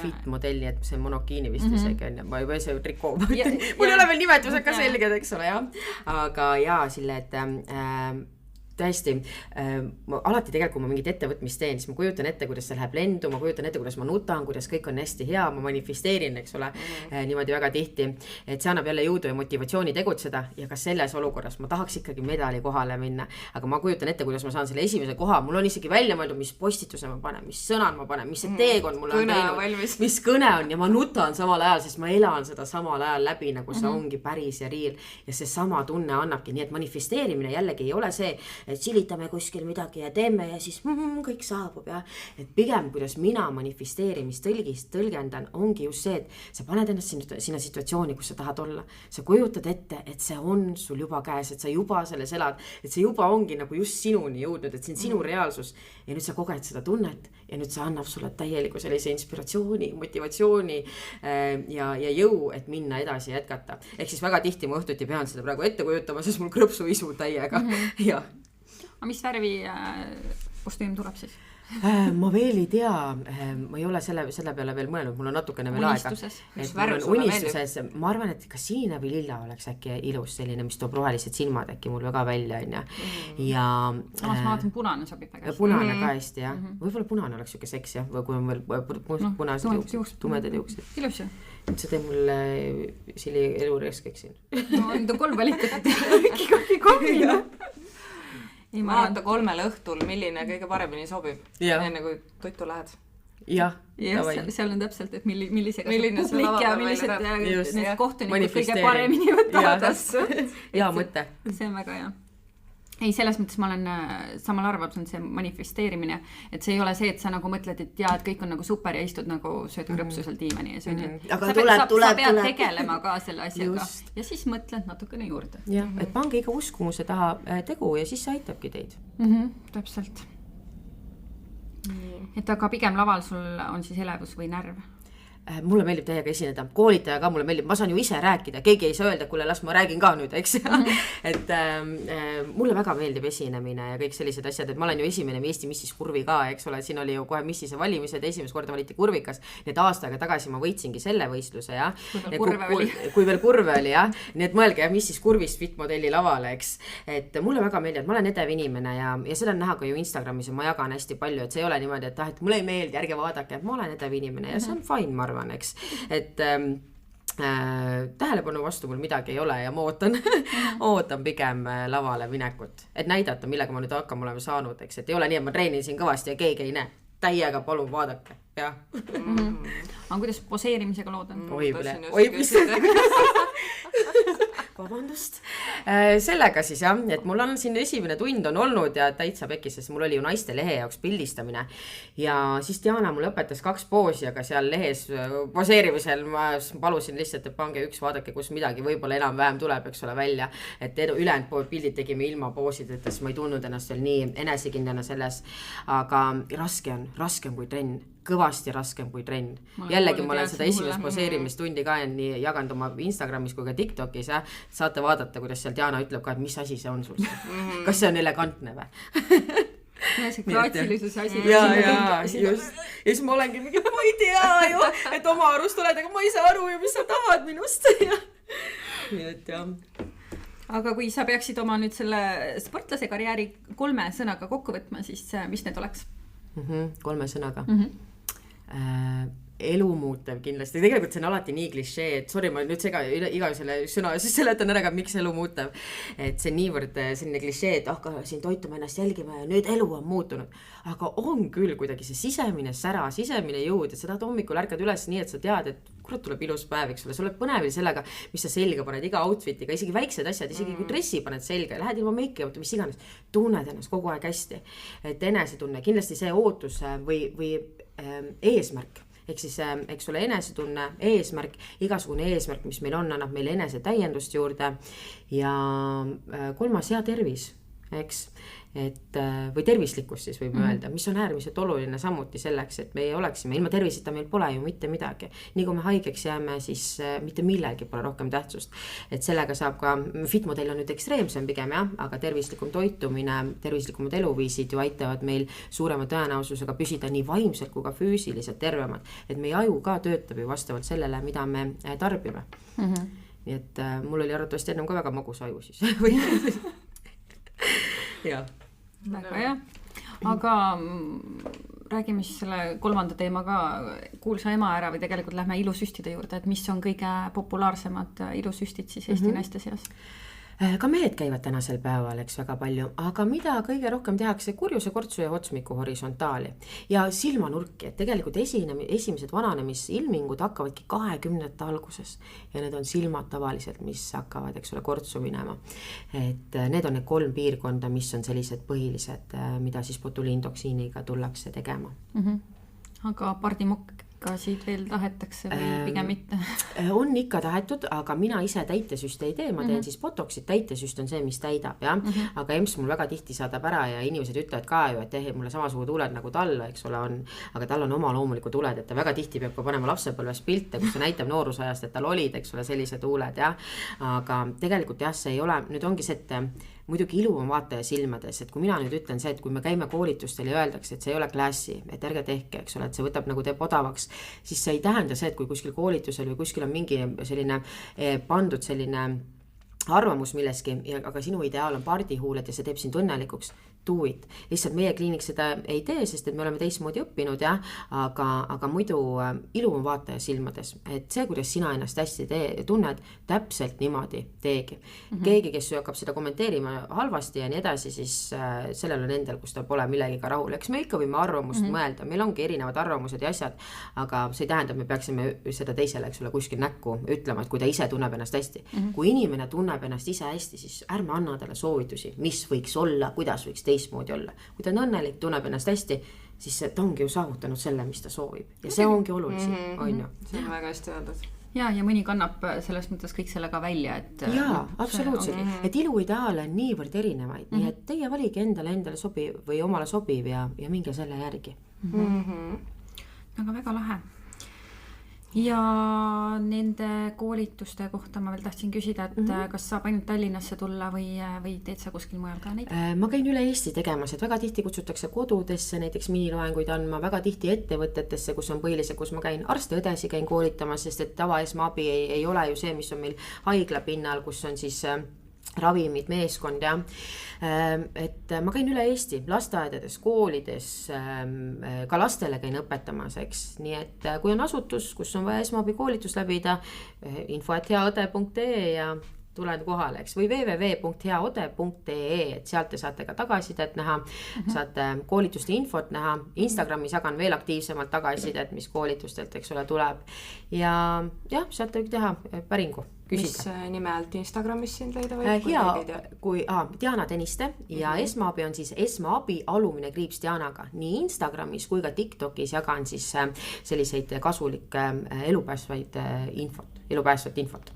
fit modelli, et see monokiini vist isegi on ja ma juba see trikoo. Mul ei ole veel nimetused ka selged, eks ole, jah. Aga jaa, sille, et tõesti, alati tegelikult, kui ma mingit ettevõtmist teen, siis ma kujutan ette, kuidas see läheb lendu, ma kujutan ette, kuidas ma nutan, kuidas kõik on hästi hea, ma manifesteerin, eks ole, niimoodi väga tihti, et see annab jälle jõudu ja motivatsiooni tegutseda ja ka selles olukorras ma tahaks ikkagi medali kohale minna, aga ma kujutan ette, kuidas ma saan selle esimese koha, mul on isegi välja mõeldud, mis postituse ma panen, mis sõnad ma panen, mis see teekond mulle on teinud, mis kõne on ja ma nutan samal ajal, sest ma elan seda samal ajal läbi, nagu see ongi päris ja riil ja see sama tunne annabki, nii et manifesteerimine jällegi ei ole see, et silitame kuskil midagi ja teeme ja siis kõik saabub ja et pigem kuidas mina manifesteerimist tõlgendan ongi just see, et sa paned ennast sinna situatsiooni, kus sa tahad olla, sa kujutad ette, et see on sul juba käes, et sa juba selles elad, et see juba ongi nagu just sinuni jõudnud, et see on sinu reaalsus ja nüüd sa koged seda tunnet ja nüüd see annab sulle täieliku sellise inspiratsiooni, motivatsiooni ja jõu, et minna edasi ja jätkata. Ehk siis väga tihti ma õhtuti pean seda praegu ette kujutama, sest mul krõpsu isu täiega ja aga mis värvi kostüüm tuleb siis? Ma veel ei tea, ma ei ole selle peale veel mõelnud, mul on natukene veel aega. Unistuses, ma arvan, et kas sinine või lilla oleks äkki ilus selline, mis toob rohelised silmad äkki mul väga välja. Ja ma vaatan, punane sobib väga. Punane ka hästi, jah. Võib-olla punane oleks siuke seks, jah, või kui on veel punased juuksed, tumedad juuksed. Ilus ju. Nüüd see teeb mul sili elu reskeks siin. No, nüüd on 3 valikut. Kombina. Vaata 3 õhtul, milline kõige paremini sobib, enne kui tuttu lähed. jah, seal on täpselt, et millisega milline publik ja millised need kohtunikud kõige paremini võtavad asju. hea mõte. See on väga hea. Ei, selles mõttes ma olen samal arvamusel see manifesteerimine, et see ei ole see, et sa nagu mõtled, et jaa, et kõik on nagu super ja istud nagu sööd krõpsu seal diivani ja see on ju, et sa pead tegelema ka selle asjaga ja siis mõtled natukene juurde. Jah, et pange iga uskumuse taha tegu ja siis see aitabki teid. Täpselt. Et aga pigem laval sul on siis elevus või närv? Mulle meeldib teiega esineda, koolitaja ka mulle meeldib, ma saan ju ise rääkida, keegi ei saa öelda, kuule, las ma räägin ka nüüd, eks et mulle väga meeldib esinemine ja kõik sellised asjad, et ma olen ju esimene Eesti Missis Kurvi ka, eks ole, siin oli ju kohe Missise valimised, esimest korda valiti kurvikas, nii et aasta aega tagasi ma võitsingi selle võistluse, jah. Kui veel kurve oli, jah. Nii et mõelge, jah, Missis Kurvist fitmodelli lavale, eks. Et mulle väga meeldib, ma olen edev inimene ja seda on näha ka ju Instagramis ja ma jagan hästi palju, et see ei ole niimoodi, et mulle ei meeldi, ärge vaadake, et ma olen edev inimene ja see on fine, ma arvan, eks. Et tähelepanu vastu mul midagi ei ole ja ma ootan pigem lavale minekut, et näidata, millega ma nüüd hakkama olema saanud, eks, et ei ole nii, et ma treenin siin kõvasti ja keegi ei näe, täiega palun vaadake, jah. Aga kuidas poseerimisega lood on? Vabandust. Sellega siis jah, et mul on siin esimene tund on olnud ja täitsa pekis, sest mul oli ju naiste lehe jaoks pildistamine ja siis Diana mulle õpetas 2 poosi, aga seal lehes poseerimisel ma palusin lihtsalt, et pange üks, vaadake, kus midagi võib-olla enam-vähem tuleb, eks ole, välja, et ülejäänud pildid tegime ilma poosideta, siis ma ei tundnud ennast veel nii enesekindlana selles, aga raske on kui trenn. Kõvasti raskem kui trenn. Jällegi ma olen seda esimest poseerimistundi ka nii jaganud oma Instagramis kui ka TikTokis ja saate vaadata, kuidas seal Diana ütleb ka, et mis asi see on sul. Kas see on elegantne või? See graatsilisus asi. Ja, just. Ja siis ma olengi mingi, ma ei tea ju, et oma arust oled, aga ma ei saa aru ju, mis sa tahad minust. Nii et jah. Aga kui sa peaksid oma nüüd selle sportlase karjääri 3 sõnaga kokku võtma, siis mis need oleks? 3 sõnaga. Elu muutev kindlasti, tegelikult see on alati nii klišee, et sorry, ma nüüd iga selle sõna siis seletan ära, miks elu muutev, et see niivõrd selline klišee, et siin toitume ennast jälgima ja nüüd elu on muutunud, aga on küll kuidagi see sisemine sära, sisemine jõud, et sa tahad hommikul ärkad üles nii, et sa tead, et kurat tuleb ilus päev, eks ole, sa oled põnevil sellega, mis sa selga paned, iga outfitiga, isegi väiksed asjad, isegi kui dressi paned selga, lähed ilma make-up, mis iganes, tunned ennast kogu aeg hästi, et enesetunne, kindlasti see ootus või eesmärk, ehk siis, eks ole, enesetunne, eesmärk, igasugune eesmärk, mis meil on, annab meile enese täiendust juurde ja 3. hea tervis, eks, et või tervislikkus siis võib öelda, mis on äärmiselt oluline samuti selleks, et me oleksime, ilma terviseta meil pole ju mitte midagi. Nii kui me haigeks jääme, siis mitte millelgi pole rohkem tähtsust. Et sellega saab ka, fitmodell on nüüd ekstreemsem pigem, jah, aga tervislikum toitumine, tervislikumad eluviisid ju aitavad meil suurema tõenäosusega püsida nii vaimselt kui ka füüsiliselt tervemad. Et meie aju ka töötab ju vastavalt sellele, mida me tarbime. Nii et mul oli arvatavasti ennem ka väga magus aju siis. Ja. Väga hea. Aga räägime siis selle 3. teema ka kuulsa ema ära või tegelikult lähme ilusüstide juurde, et mis on kõige populaarsemad ilusüstid siis Eesti naiste seas? Ka mehed käivad tänasel päeval, eks, väga palju, aga mida kõige rohkem tehakse kurjuse, kortsu ja otsmiku horisontaali ja silmanurki, et tegelikult esimesed vananemisilmingud hakkavadki 20. alguses ja need on silmad tavaliselt, mis hakkavad, eks ole, kortsu minema. Et need on need 3 piirkonda, mis on sellised põhilised, mida siis botuliintoksiiniga tullakse tegema. Aga pardimokkasid veel tahetakse või pigem mitte? On ikka tahetud, aga mina ise täitesüste ei tee, ma teen siis botoxid, täitesüst on see, mis täidab, jah? Aga EMS mul väga tihti saadab ära ja inimesed ütlevad ka ju, et mulle samasugused tuled nagu tal, eks ole, on, aga tal on oma loomulikud tuled, et ta väga tihti peab ka panema lapsepõlves pilte, kus ta näitab noorusajast, et tal olid, eks ole, sellised tuuled, jah? Aga tegelikult jah, see ei ole, nüüd ongi see, et muidugi ilu on vaataja silmades, et kui mina nüüd ütlen see, et kui me käime koolitustel ja öeldakse, et see ei ole klassi, et ärge tehke, eks ole, et see võtab nagu teeb odavaks, siis see ei tähenda see, et kui kuskil koolitusel või kuskil on mingi selline pandud selline arvamus milleski, aga sinu ideaal on pardihuuled ja see teeb sind õnnelikuks, do it. Lihtsalt meie kliinik seda ei tee, sest et me oleme teistmoodi õppinud, jah, aga muidu ilu on vaataja silmades. Et see, kuidas sina ennast hästi tunned, täpselt niimoodi teegi. Keegi, kes hakkab seda kommenteerima halvasti ja nii edasi, siis sellel on endal, kus ta pole millegiga rahul. Eks me ikka võime arvamust mõelda, meil ongi erinevad arvamused ja asjad, aga see ei tähenda, et me peaksime seda teisele, eks ole, kuskil näkku ütlema, et kui ta ise tunneb ennast hästi. Kui inimene tunneb ennast ise hästi, siis ärme anna talle soovitusi, mis võiks olla, kuidas võiks teistmoodi olla. Kui ta on õnnelik, tunneb ennast hästi, siis ta ongi ju saavutanud selle, mis ta soovib. Ja see ongi olulisim, on ju. See on väga hästi öeldud. Ja mõni kannab selles mõttes kõik sellega välja, et... Jaa, absoluutselt. Et iluideaale on niivõrd erinevaid, nii et teie valige endale sobiv või omale sobiv ja minge selle järgi. Aga väga lahe. Ja nende koolituste kohta ma veel tahtsin küsida, et kas saab ainult Tallinnasse tulla või teed sa kuskil mujal ka neid? Ma käin üle Eesti tegemas, et väga tihti kutsutakse kodudesse näiteks miniloenguid andma, väga tihti ettevõtetesse, kus on põhiliselt, kus ma käin arste-õdesi käin koolitamas, sest et tavaesmaabi ei ole ju see, mis on meil haigla pinnal, kus on siis ravimid, meeskond ja et ma käin üle Eesti lasteaedades, koolides, ka lastele käin õpetamas, eks. Nii et kui on asutus, kus on vaja esmaabi koolitus läbida, info@heaode.ee ja tulen kohale, eks, või www.heaode.ee, et sealt te saate ka tagasisidet näha, saate koolituste infot näha, Instagramis jagan veel aktiivsemalt tagasisidet, mis koolitustelt, eks ole, tuleb ja jah, saate teha päringu. Küsida. Mis nime alt Instagramis sind leida või? Diana Tõniste ja esmaabi on siis esmaabi _ Dianaga. Nii Instagramis kui ka TikTokis jagan siis selliseid kasulikke elupäästvat infot.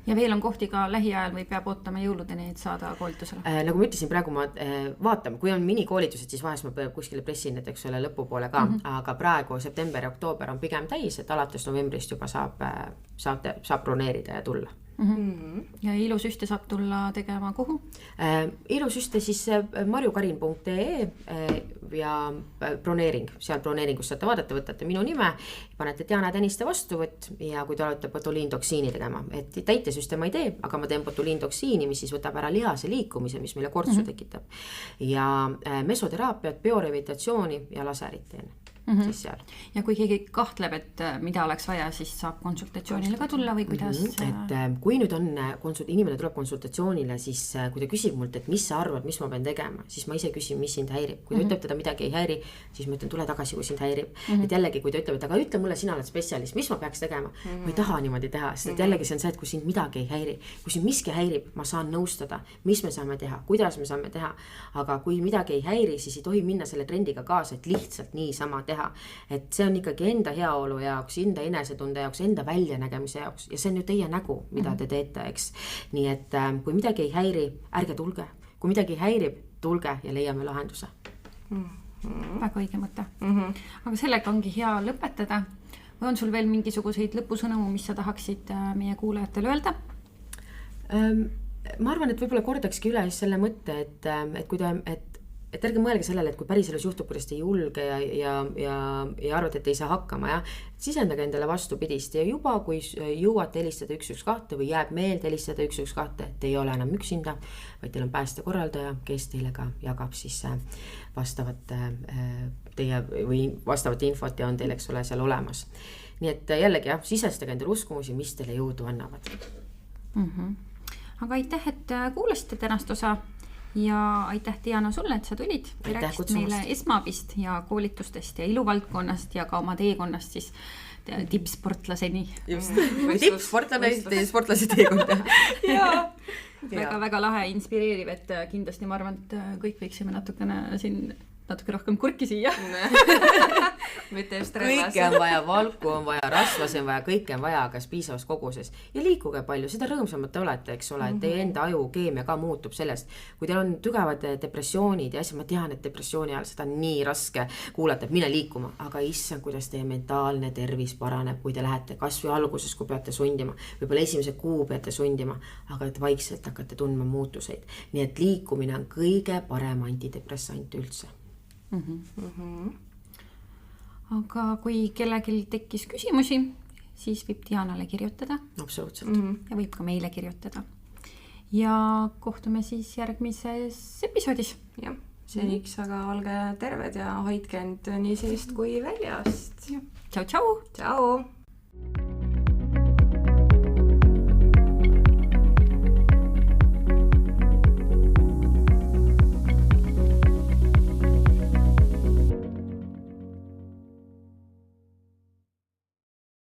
Ja veel on kohti ka lähiajal või peab ootama jõuludeni, et saada koolitusele? Nagu ma ütlesin, praegu ma vaatame, kui on minikoolitused, siis vahest ma peab kuskile pressin, et eks ole lõpupoole ka, aga praegu september ja oktoober on pigem täis, et alates novembrist juba saab broneerida ja tulla. Ja ilusüste saab tulla tegema kuhu? Ilusüste siis marjukarin.ee ja broneering, seal broneeringus saate vaadata, võtate minu nime, panete Diana Tõniste vastuvõtt ja kui te olete botuliintoksiini tegema, et täitesüste ma ei tee, aga ma teen botuliintoksiini, mis siis võtab ära lihase liikumise, mis meile kortsu tekitab ja mesoteraapiat, biorevitatsiooni ja laserit teen. Siis seal. Ja kui keegi kahtleb, et mida oleks vaja, siis saab konsultatsioonile ka tulla või kuidas? Et kui nüüd on inimene tuleb konsultatsioonile, siis kui ta küsib mult, et mis sa arvad, mis ma pean tegema, siis ma ise küsin, mis sind häirib. Kui ta ütleb, teda midagi ei häiri, siis ma ütlen, tule tagasi, kui sind häirib. Et jällegi, kui ta ütleb, et aga ütle mulle, sina oled spetsialist, mis ma peaks tegema? Ma ei taha niimoodi teha, sest jällegi see on see, et kui sind midagi ei häiri. Kui sind miski häirib, ma saan nõustada, mis me saame teha, kuidas me saame teha. Aga kui midagi ei häiri, siis ei tohi minna selle trendiga kaasa, et lihtsalt niisama teha. Et see on ikkagi enda heaolu jaoks, enda enesetunde jaoks, enda väljanägemise jaoks ja see on ju teie nägu, mida te teete, eks. Nii et kui midagi ei häiri, ärge tulge. Kui midagi häirib, tulge ja leiame lahenduse. Väga õige mõte. Aga sellega ongi hea lõpetada. Või on sul veel mingisuguseid lõpusõnumu, mis sa tahaksid meie kuulajatele öelda? Ma arvan, et võib-olla kordakski üle selle mõtte, et ärge mõelge sellele, et kui päriselus juhtub, kuidas te ei julge ja arvate, et ei saa hakkama, ja sisendage endale vastupidist ja juba kui jõuate helistada 112 või jääb meelde helistada 112, te ei ole enam üksinda, vaid teil on päästekorraldaja, kes teile ka jagab siis vastavat infot ja on teil, eks ole, seal olemas. Nii et jällegi sisestage endale uskumusi, mis teile jõudu annavad. Aga aitäh, et kuulasite tänast osa. Ja aitäh, Diana, sulle, et sa tulid. Rääkisid meile esmaabist ja koolitustest ja iluvaldkonnast ja ka oma teekonnast siis tippsportlaseni. Just, tippsportlase teekonda. Jaa, väga lahe, inspireeriv, et kindlasti ma arvan, et kõik võiksime natuke rohkem kurki siia. Mitte just kõike on vaja, valku on vaja, rasvasi on vaja, kõike on vaja, kas piisavas koguses. Ja liikuge palju, seda rõõmsamad te olete, eks ole, et teie enda aju keemia ka muutub sellest. Kui teil on tugevad depressioonid ja ma tean, et depressiooni ajal seda on nii raske kuulata, et mine liikuma, aga issand, kuidas teie mentaalne tervis paraneb, kui te lähete kas või alguses, kui peate sundima, võib-olla esimese kuu peate sundima, aga et vaikselt hakkate tundma muutuseid. Nii et liikumine on kõige parem antidepressant üldse. Aga kui kellelgi tekkis küsimusi, siis võib Dianale kirjutada. Absoluutselt. Ja võib ka meile kirjutada. Ja kohtume siis järgmises episoodis. Jah, seniks aga olge terved ja hoidke end nii seest kui väljast. Tšau-tšau! Tšau!